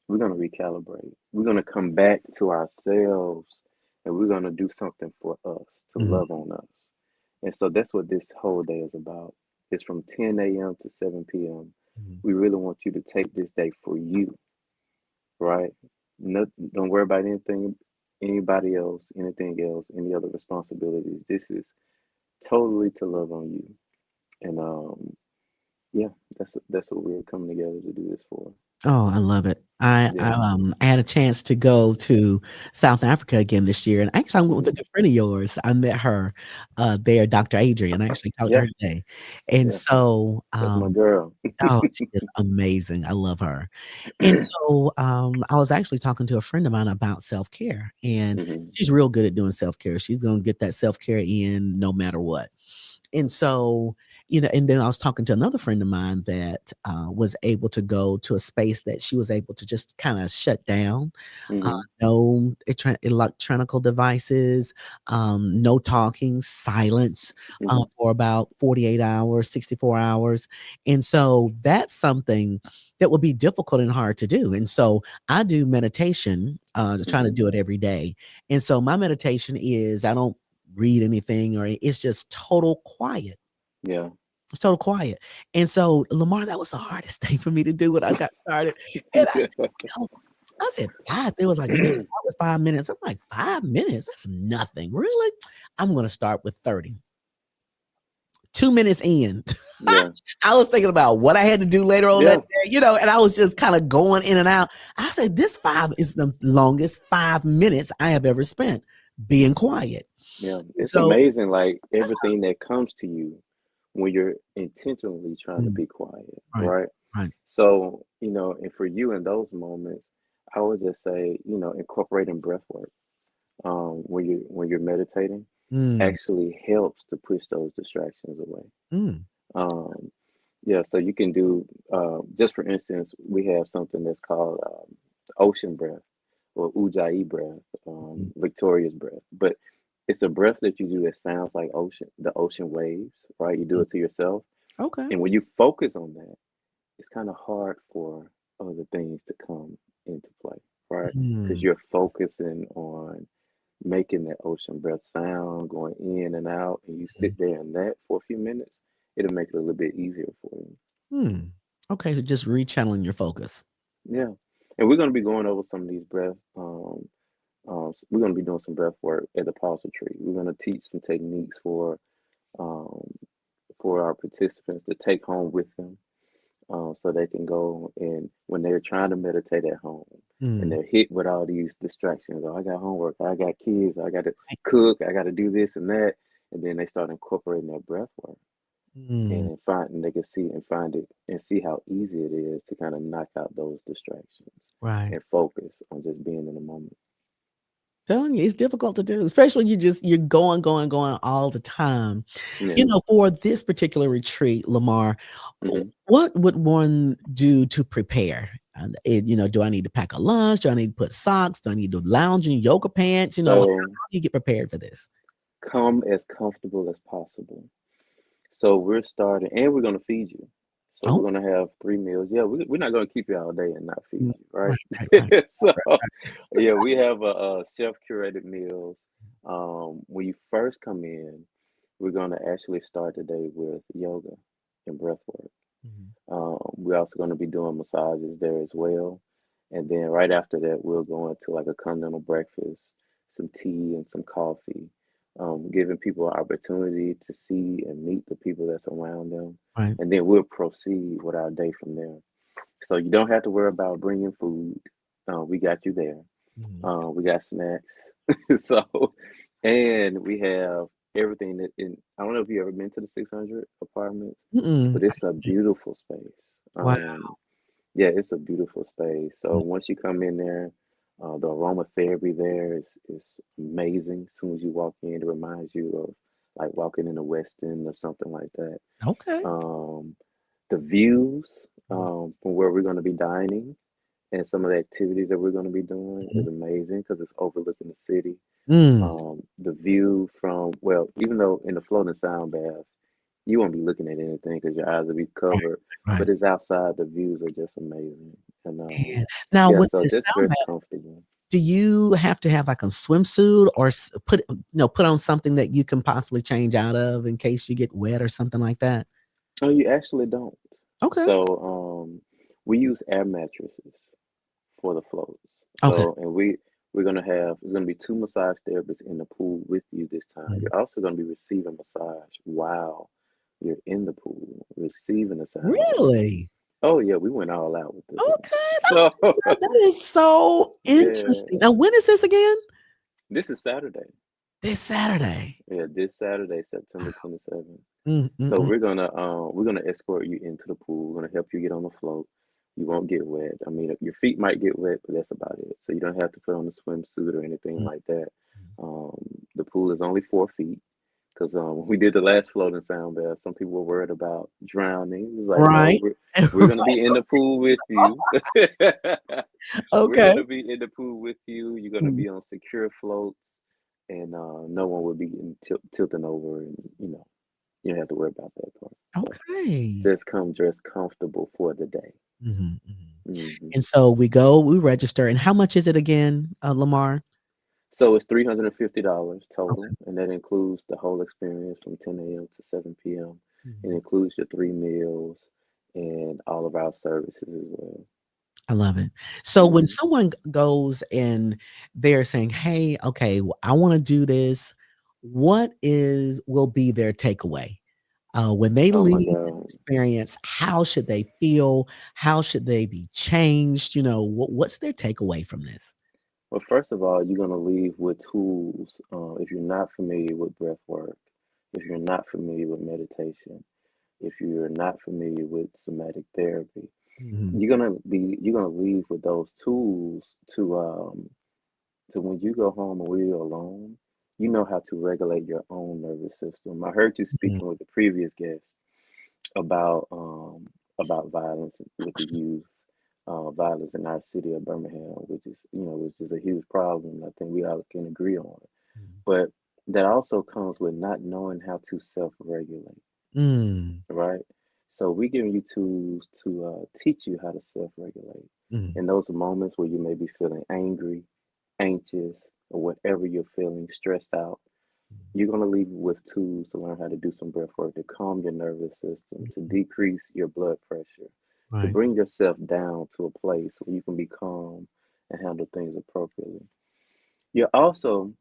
We're going to recalibrate. We're going to come back to ourselves, and we're going to do something for us, to Mhm, love on us. And so that's what this whole day is about. It's from 10 a.m. to 7 p.m. mhm, We really want you to take this day for you, right? No, don't worry about anybody else, anything else, any other responsibilities. This is totally to love on you. And yeah, that's what we're coming together to do this for. Oh, I love it. I had a chance to go to South Africa again this year, and actually I went with a Hmm. good friend of yours. I met her there, Dr. Adrian. I actually talked to Yeah, her today, and yeah, so that's my girl. oh, she is amazing. I love her. And so I was actually talking to a friend of mine about self care, and Hmm. she's real good at doing self care. She's gonna get that self care in no matter what. And so, and then I was talking to another friend of mine that was able to go to a space that she was able to just kind of shut down. Hmm. No electronical devices, no talking, silence Hmm. for about 48 hours, 64 hours. And so that's something that would be difficult and hard to do. And so I do meditation, trying to Hmm. do it every day. And so my meditation is I don't read anything, or it's just total quiet. Yeah. It's total quiet. And so, Lamar, that was the hardest thing for me to do when I got started. And I said, "Yo," I said, "5." They was like, "You need to start with 5 minutes." I'm like, "5 minutes? That's nothing. Really? I'm gonna start with 30." 2 minutes in, Yeah. I was thinking about what I had to do later on that Yeah. day, and I was just kind of going in and out. I said, "This 5 is the longest 5 minutes I have ever spent being quiet." Yeah. It's So amazing, like everything that comes to you when you're intentionally trying to mm, be quiet, right, right? right. So, and for you in those moments, I would just say, incorporating breath work when you're meditating Mm, actually helps to push those distractions away. mm, Um, yeah, so you can do just for instance, we have something that's called ocean breath or Ujjayi breath, mm, Victoria's breath. But it's a breath that you do that sounds like the ocean waves, right? You do mm. it to yourself. Okay. And when you focus on that, it's kind of hard for other things to come into play, right? Because Mm, you're focusing on making that ocean breath sound going in and out, and you sit there in that for a few minutes, it'll make it a little bit easier for you. mm. Okay, so just rechanneling your focus. Yeah. And we're going to be going over some of these breath. We're going to be doing some breath work at the pulse retreat. We're going to teach some techniques um, for our participants to take home with them, so they can go and when they're trying to meditate at home and Mm, they're hit with all these distractions. Oh, I got homework, I got kids, I got to cook, I got to do this and that, and then they start incorporating their breath work mm, and they can see and find it and see how easy it is to kind of knock out those distractions right. and focus on just being in the moment. Telling you, it's difficult to do, especially you're going, going, going all the time. Yeah. For this particular retreat, Lamar, Hmm. what would one do to prepare? Do I need to pack a lunch? Do I need to put socks? Do I need to lounge in yoga pants? How do So you get prepared for this? come as comfortable as possible. So we're starting, and we're going to feed you. So Oh, we're going to have 3 meals. Yeah, we're not going to keep you all day and not feed mm, you, right? right, right, right. So yeah, we have a chef curated meals. When you first come in, we're going to actually start the day with yoga and breath work. Mhm. We're also going to be doing massages there as well. And then right after that, we'll go into like a continental breakfast, some tea and some coffee, giving people an opportunity to see and meet the people that's around them. Right. And then we'll proceed with our day from there. So you don't have to worry about bringing food. We got you there. Mhm. We got snacks. So, and we have everything that I don't know if you ever been to the 600 apartments, Mm-mm. but it's a beautiful space. Wow. Yeah, it's a beautiful space. So once you come in there, the aromatherapy there is amazing. As soon as you walk in, it reminds you of like walking in the West End or something like that. Okay. Um, the views from where we're going to be dining and some of the activities that we're going to be doing Mhm. is amazing because it's overlooking the city. Mm. The view from, well, even though in the floating sound bath, you won't be looking at anything because your eyes will be Right, covered, right. but it's outside. The views are just amazing. And Man. Now, yeah, with so the just sound dress bath, comfortable. do you have to have like a swimsuit or put on something that you can possibly change out of in case you get wet or something like that? Oh, you actually don't. Okay. So we use air mattresses for the floats. Okay. So and we're gonna have there's gonna be two massage therapists in the pool with you this time. Mhm. You're also gonna be receiving massage while you're in the pool, receiving a sound bath. Really? Oh yeah, we went all out with this one. Okay. So That is so yeah, interesting. Now, when is this again? this is Saturday. This Saturday. Yeah, this Saturday, September 27th. Mm, mm, So mm. we're gonna escort you into the pool. We're gonna help you get on the float. You won't get wet. I mean, your feet might get wet, but that's about it. So you don't have to put on a swimsuit or anything Mm. like that. Um, the pool is only 4 feet because when we did the last floating sound bath, some people were worried about drowning. It was like, no, Right. we're gonna be in the pool with you. We're Okay. gonna be in the pool with you. You're gonna Mm. be on secure floats, and no one will be tilting over, and you don't have to worry about that part. So Okay. just come dressed comfortable for the day. Mhm, mhm. Hmm. And so we register, and how much is it again, Lamar? So it's $350 total, Okay. and that includes the whole experience from 10 a.m. to 7 p.m. It Mhm. includes your 3 meals and all of our services as well. I love it. So when Hmm. someone goes and they're saying, "Hey, okay, I wanna do this," what is will be their takeaway? When they Oh my leave this God. experience, how should they feel? How should they be changed? What's their takeaway from this? Well, first of all, you're going to leave with tools. If you're not familiar with breath work, if you're not familiar with meditation, if you're not familiar with somatic therapy, Mhm. you're gonna leave with those tools to when you go home and when you're alone, you know how to regulate your own nervous system. I heard you Mhm. speaking with the previous guest about about violence with the youth, violence in our city of Birmingham, which is a huge problem. I think we all can agree on. Mhm. But that also comes with not knowing how to self-regulate, Mm. right? So we're giving you tools to teach you how to self-regulate. Mhm. In those moments where you may be feeling angry, anxious, or whatever you're feeling, stressed out, you're going to leave with tools to learn how to do some breath work to calm your nervous system, to Mhm. decrease your blood pressure, to Right. bring yourself down to a place where you can be calm and handle things appropriately. You're also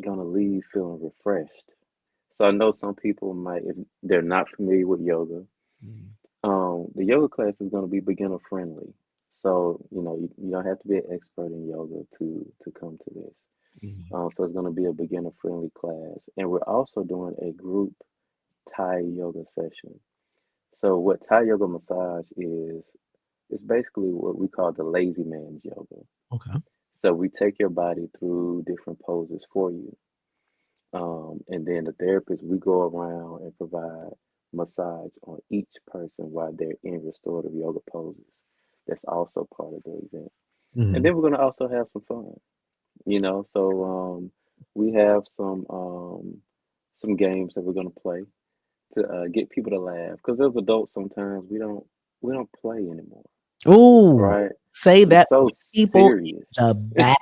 going to leave feeling refreshed. So I know some people might, if they're not familiar with yoga, Mhm. the yoga class is going to be beginner friendly. So, you don't have to be an expert in yoga to come to this. Mhm. So it's going to be a beginner friendly class. And we're also doing a group Thai yoga session. So what Thai yoga massage is basically what we call the lazy man's yoga. Okay. So we take your body through different poses for you. And then the therapist, we go around and provide massage on each person while they're in restorative yoga poses. That's also part of the event. And Mhm. then we're going to also have some fun, So we have some games that we're going to play to get people to laugh. Because as adults, sometimes we don't play anymore, Ooh, right? say We that so for people serious. in the back.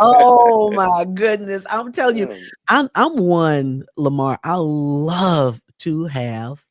Oh my goodness. I'm telling you, Yeah, I'm one, Lamar. I love to have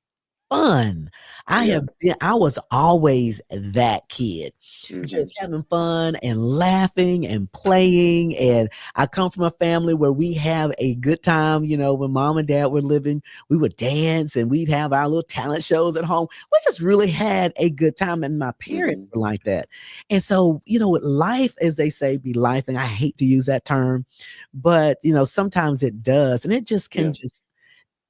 fun. yeah. I was always that kid, Mm-hmm. just having fun and laughing and playing. And I come from a family where we have a good time. When mom and dad were living, we would dance and we'd have our little talent shows at home. We just really had a good time. And my parents Mm-hmm. were like that. And so, with life, as they say, be life. And I hate to use that term, but sometimes it does. And it just can Yeah.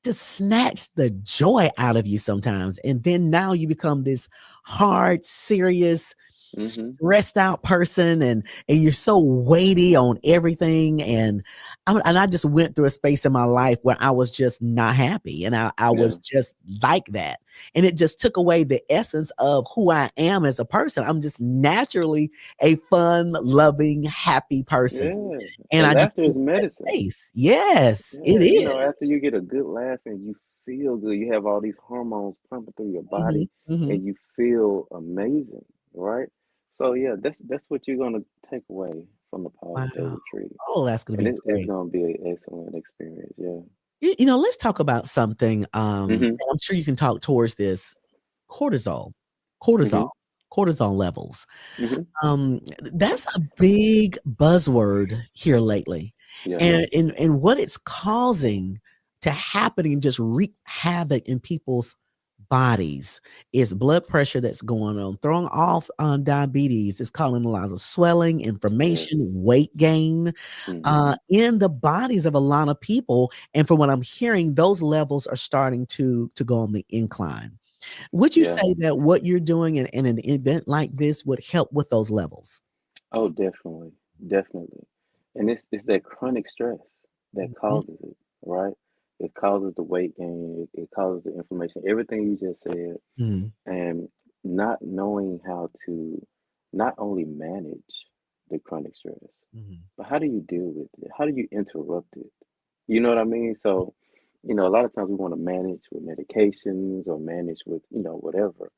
just snatch the joy out of you sometimes. And then now you become this hard, serious, Mm-hmm. stressed out person, and you're so weighty on everything. And I just went through a space in my life where I was just not happy, and I Yeah. was just like that. And it just took away the essence of who I am as a person. I'm just naturally a fun, loving, happy person. Yeah. And And I just laughter went is through that medicine. space. Yes, it Yeah. is. After you get a good laugh and you feel good, you have all these hormones pumping through your Mhm, body mhm. and you feel amazing, right? So yeah, that's what you're gonna take away from the Power Day Wow. retreat. Oh, that's gonna And be it's great. gonna be an excellent experience. Yeah. Let's talk about something, Mm-hmm. and I'm sure you can talk towards this, cortisol. Cortisol. Mm-hmm. Cortisol levels. Mm-hmm. Um, that's a big buzzword here lately, Yeah. and what it's causing to happen and just wreak havoc in people's bodies is blood pressure that's going on, throwing off on diabetes. It's causing a lot of swelling, Yes. inflammation, weight gain, Mm-hmm. in the bodies of a lot of people. And from what I'm hearing, those levels are starting to go on the incline. Would you Yeah. say that what you're doing in an event like this would help with those levels? Oh, definitely, definitely. And it's that chronic stress that Mhm, causes it, right? It causes the weight gain, it causes the inflammation, everything you just said, mhm, and not knowing how to not only manage the chronic stress, mhm, but how do you deal with it? How do you interrupt it? You know what I mean? So, a lot of times we want to manage with medications or manage with, whatever.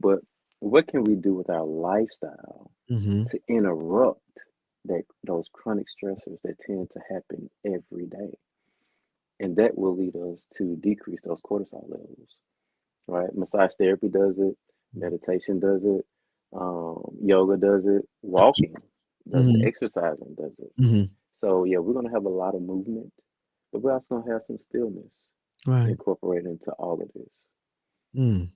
But what can we do with our lifestyle mhm, to interrupt those chronic stressors that tend to happen every day? And that will lead us to decrease those cortisol levels, right? Massage therapy does it, mhm, meditation does it, yoga does it, walking does it, mhm, exercising does it. mhm. So yeah, we're gonna have a lot of movement, but we're also gonna have some stillness Right. incorporated into all of this. Mm.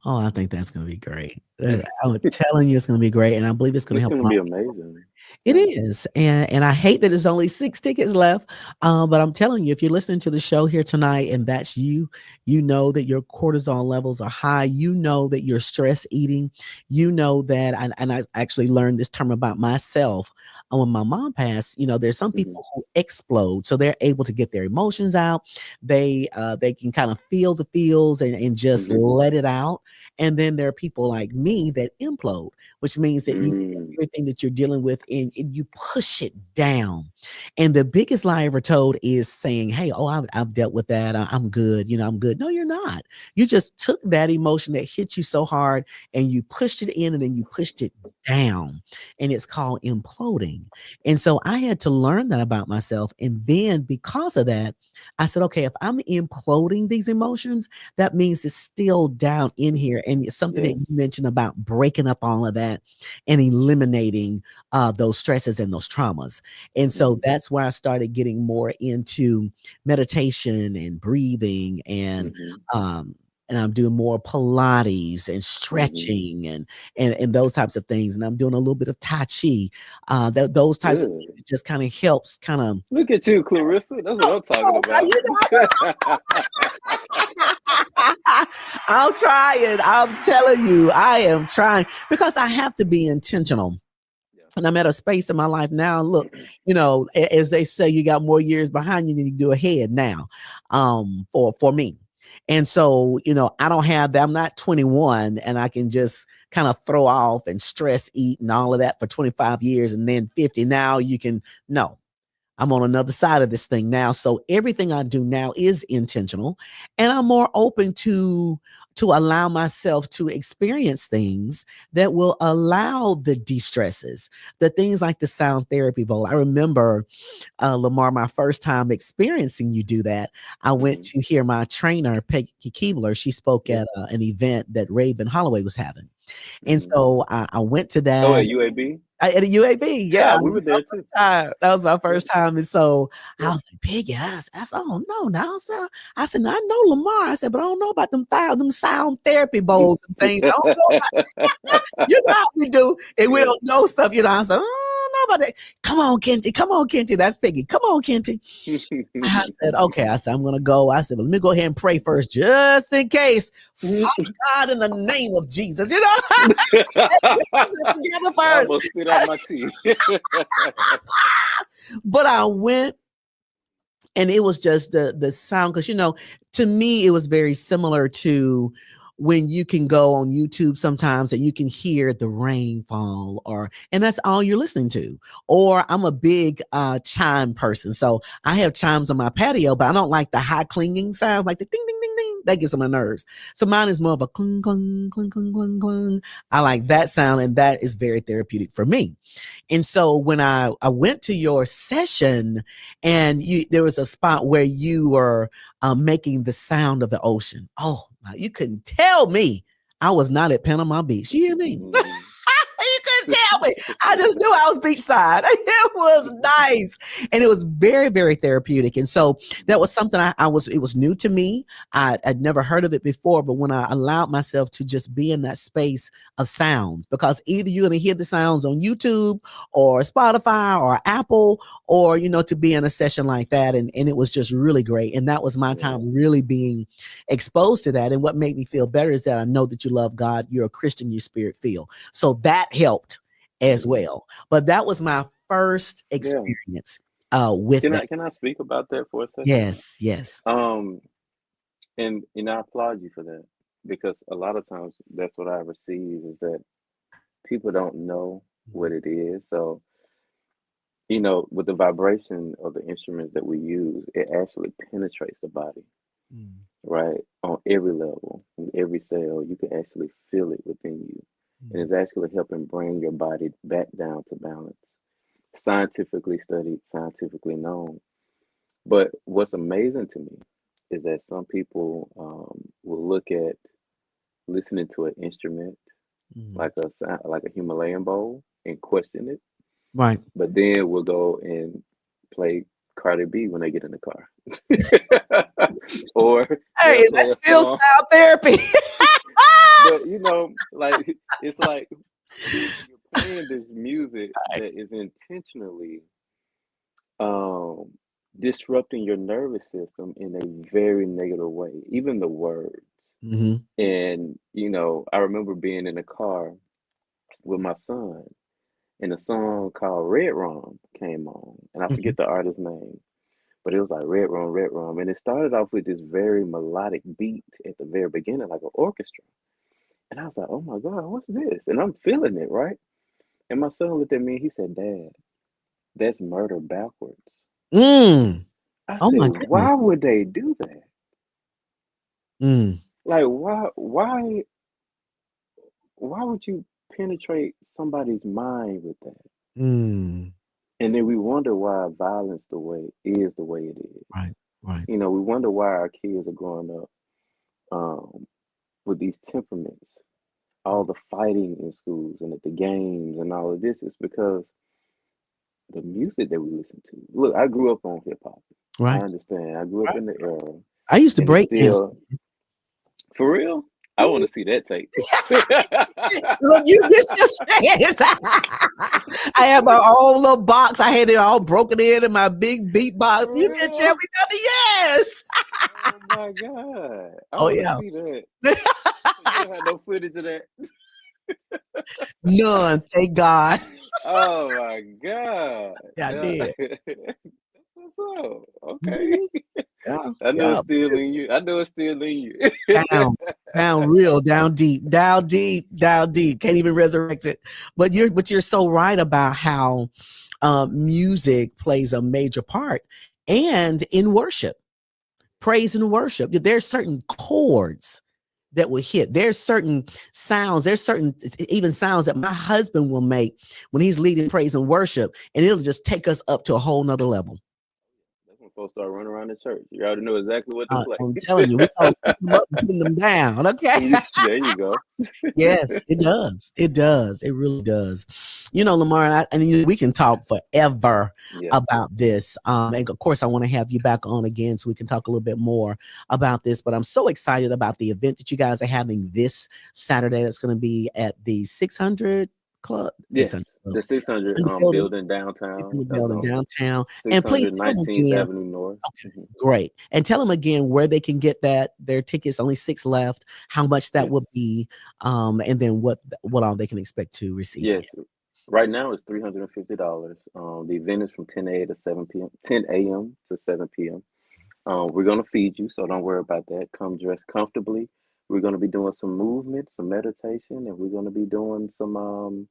Oh, I think that's gonna be great. I'm telling you it's gonna be great, and I believe it's gonna It's help a gonna lot be of people. amazing. It Yeah. is, and I hate that there's only 6 tickets left, but I'm telling you, if you're listening to the show here tonight and that's you, you know that your cortisol levels are high, you know that you're stress eating, you know that, and I actually learned this term about myself, when my mom passed. There's some Hmm. people who explode, so they're able to get their emotions out. They can kind of feel the feels and just Hmm. let it out. out. And then there are people like me that implode, which means that you Mm. everything that you're dealing with and you push it down. And the biggest lie I ever told is saying, hey, oh, I've dealt with that. I'm good. I'm good. No, you're not. You just took that emotion that hit you so hard and you pushed it in and then you pushed it down. And it's called imploding. And so I had to learn that about myself. And then because of that, I said, okay, if I'm imploding these emotions, that means it's still down in here. And it's something that Yes. you mentioned about breaking up all of that and eliminating those stresses and those traumas. And so that's where I started getting more into meditation and breathing and I'm doing more Pilates and stretching and those types of things. And I'm doing a little bit of Tai Chi. Those types of things Good. just kind of helps kind of. Look at you, Clarissa. That's what I'm talking about. I'm trying. I'm telling you, I am trying because I have to be intentional. And I'm at a space in my life now. Look, as they say, you got more years behind you than you do ahead now, for me. And so, I don't have that. I'm not 21 and I can just kind of throw off and stress eat and all of that for 25 years and then 50. Now no. I'm on another side of this thing now. So everything I do now is intentional and I'm more open to allow myself to experience things that will allow the de-stresses, the things like the sound therapy bowl. I remember, Lemar, my first time experiencing you do that. I went to hear my trainer, Peggy Keebler. She spoke at an event that Raven Holloway was having. And so I went to that. Oh, at UAB? At a UAB, yeah, we were there too. That was my first time, and so I was like, Peggy, I said, oh no, now, sir. I said, I know Lemar. I said, but I don't know about them sound therapy bowls and things. I don't know about how we do, and we don't know stuff. I said, oh, I don't know about that. Come on, Kenty. That's Peggy. Come on, Kenty. I said, okay. I said, I'm gonna go. I said, well, let me go ahead and pray first, just in case. Father God, in the name of Jesus, together first. I almost spit out my tea. But I went, and it was just the sound, because to me it was very similar to when you can go on YouTube sometimes and you can hear the rain fall, and that's all you're listening to. Or I'm a big chime person, so I have chimes on my patio, but I don't like the high clinging sounds, like the ding ding ding ding. That gets on my nerves. So mine is more of a cling cling cling cling cling cling. I like that sound, and that is very therapeutic for me. And so when I went to your session, and there was a spot where you were making the sound of the ocean. Oh, you couldn't tell me I was not at Panama Beach. You hear me? You couldn't tell me. I just knew I was beachside. It was nice. And it was very, very therapeutic. And so that was something it was new to me. I'd never heard of it before, but when I allowed myself to just be in that space of sounds, because either you're going to hear the sounds on YouTube or Spotify or Apple, or, to be in a session like that. And it was just really great. And that was my time really being exposed to that. And what made me feel better is that I know that you love God. You're a Christian, you spirit filled. So that helped as well. But that was my first experience with that. Can I speak about that for a second? Yes. And I applaud you for that, because a lot of times that's what I receive, is that people don't know what it is. So, with the vibration of the instruments that we use, it actually penetrates the body, right? On every level, in every cell, you can actually feel it within you. And it's actually helping bring your body back down to balance. Scientifically studied, scientifically known. But what's amazing to me is that some people will look at listening to an instrument like a Himalayan bowl and question it. Right. But then we'll go and play Cardi B when they get in the car. Or hey, that's still sound therapy. But it's like you're playing this music that is intentionally disrupting your nervous system in a very negative way, even the words. And I remember being in a car with my son, and a song called Red Rum came on, and I forget the artist's name, but it was like Red Rum, and it started off with this very melodic beat at the very beginning, like an orchestra. And I was like, oh my God, what's this? And I'm feeling it, right? And my son looked at me and he said, Dad, that's murder backwards. Mm. I Oh said, my why goodness. would they do that? Mm. Like, why would you penetrate somebody's mind with that? Mm. And then we wonder why violence the way it is. Right. Right. You know, we wonder why our kids are growing up um, with these temperaments, all the fighting in schools and at the games and all of this is because the music that we listen to. Look, I grew up on hip hop. I Right. understand. I grew up Right. in the era, I used to and it's break dance. still for real. I want Mm. to see that tape. Look, you missed your chance. I had my own little box. I had it all broken in my big beat box. For You didn't tell real? me nothing. Yes. Oh my God. I Oh want to yeah. see that. So you don't have no footage of that. None. Thank God. Oh my God. Yeah, I Yeah. did. That's what's up. Okay. Mhm. Yeah. I know Yeah. it's still in you. I know it's still in you. Down, down real, down deep, down deep, down deep. Can't even resurrect it. But you're so right about how music plays a major part, and in worship, praise and worship. There's certain chords that will hit. There's certain sounds. There's certain even sounds that my husband will make when he's leading praise and worship, and it'll just take us up to a whole nother level. That's when folks start running around the church. You already know exactly what to play. I'm telling you, we're gonna pick them up and putting them down. Okay. There you go. Yes, it does. It does. It really does. Lamar, we can talk forever Yeah. about this. And of course, I want to have you back on again so we can talk a little bit more about this. But I'm so excited about the event that you guys are having this Saturday. That's going to be at the 600 Club. Yes. 600 Club. The 600 In the building. building It's in downtown. the That's building on downtown. And please tell them 619th again. Avenue North. Okay, great. And tell them again where they can get their tickets. Only 6 left. How much that Yes. will be, and then what all they can expect to receive again. Yes. Right now it's $350. The event is from 10 a.m. to 7 p.m. 10 a.m. to 7 p.m. We're gonna feed you, so don't worry about that. Come dressed comfortably. We're gonna be doing some movement, some meditation, and we're gonna be doing some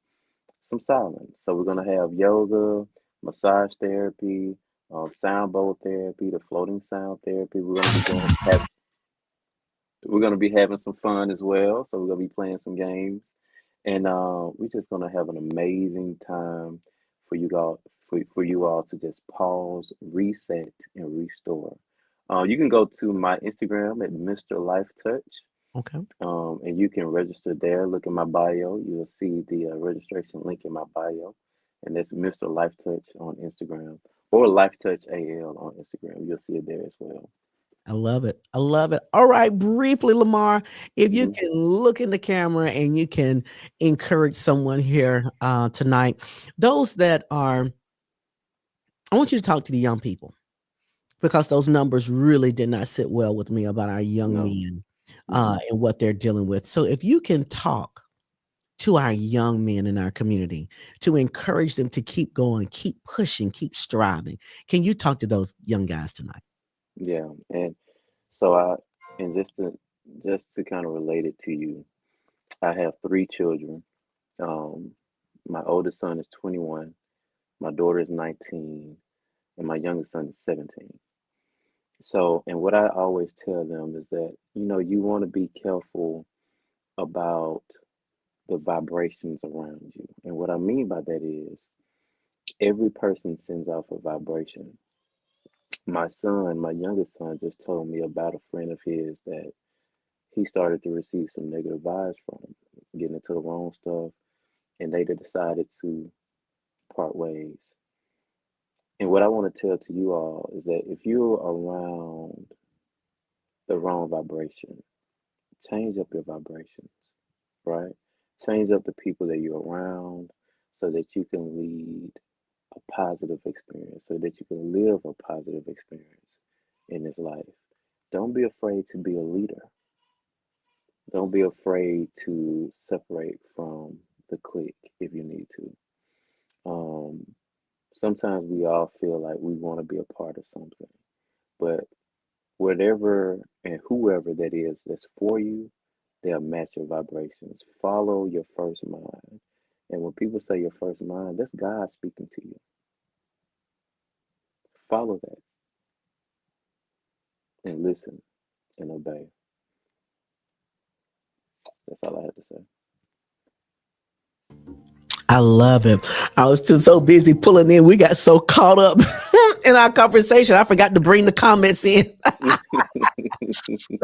silence. So we're gonna have yoga, massage therapy, sound bowl therapy, the floating sound therapy. We're gonna be having some fun as well. So we're gonna be playing some games, and we're just gonna have an amazing time for you all for you all to just pause, reset, and restore. You can go to my Instagram at Mr. Life Touch, Okay. and you can register there. Look in my bio. You'll see the registration link in my bio, and that's Mr. Life Touch on Instagram or Life Touch AL on Instagram. You'll see it there as well. I love it. I love it. All right, briefly, Lamar, if you Hmm. can look in the camera and you can encourage someone here tonight, those that are, I want you to talk to the young people because those numbers really did not sit well with me about our young No. men Hmm. and what they're dealing with. So if you can talk to our young men in our community to encourage them to keep going, keep pushing, keep striving, can you talk to those young guys tonight? Yeah, and so and just to kind of relate it to you, I have three children. Um, my oldest son is 21, my daughter is 19, and my youngest son is 17. So, and what I always tell them is that, you want to be careful about the vibrations around you. And what I mean by that is every person sends off a vibration. My youngest son, just told me about a friend of his that he started to receive some negative vibes from, getting into the wrong stuff, and they decided to part ways. And what I want to tell to you all is that if you're around the wrong vibration, change up your vibrations, right? Change up the people that you're around so that you can lead a positive experience, so that you can live a positive experience in this life. Don't be afraid to be a leader. Don't be afraid to separate from the clique if you need to. Um, Sometimes we all feel like we want to be a part of something, but whatever and whoever that is that's for you, they'll match your vibrations. Follow your first mind. And when people say your first mind, that's God speaking to you. Follow that and listen and obey. That's all I have to say. I love it. I was too so busy pulling in. We got so caught up in our conversation. I forgot to bring the comments in.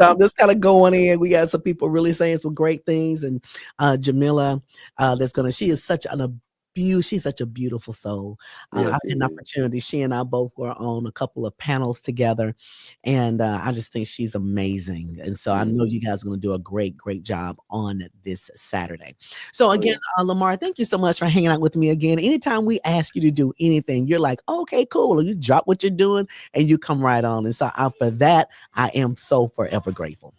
So I'm just kind of going in. We got some people really saying some great things. And Jamila, she is such she's such a beautiful soul. Yes, I had she an is. opportunity. She and I both were on a couple of panels together. And I just think she's amazing. And so I know you guys are going to do a great, great job on this Saturday. So again, Lemar, thank you so much for hanging out with me again. Anytime we ask you to do anything, you're like, okay, cool. You drop what you're doing and you come right on. And so for that, I am so forever grateful.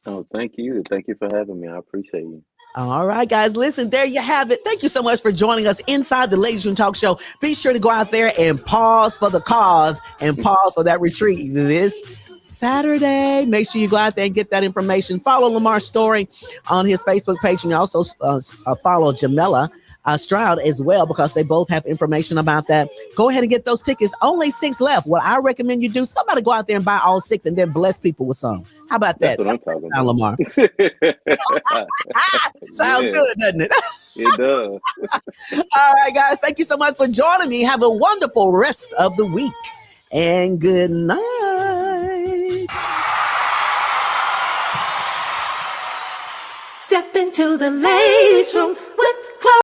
Oh, thank you. Thank you for having me. I appreciate you. All right, guys, listen, there you have it. Thank you so much for joining us inside the Ladies Room Talk Show. Be sure to go out there and pause for the cause and pause for that retreat this Saturday. Make sure you go out there and get that information. Follow Lemar Storey on his Facebook page, and you also follow Jamila Stroud as well, because they both have information about that. Go ahead and get those tickets. Only 6 left. What I recommend you do, somebody go out there and buy all 6 and then bless people with some. How about that? That's what I'm talking about. Lemar. Sounds good, doesn't it? It does. All right, guys. Thank you so much for joining me. Have a wonderful rest of the week. And good night. Step into the ladies' room.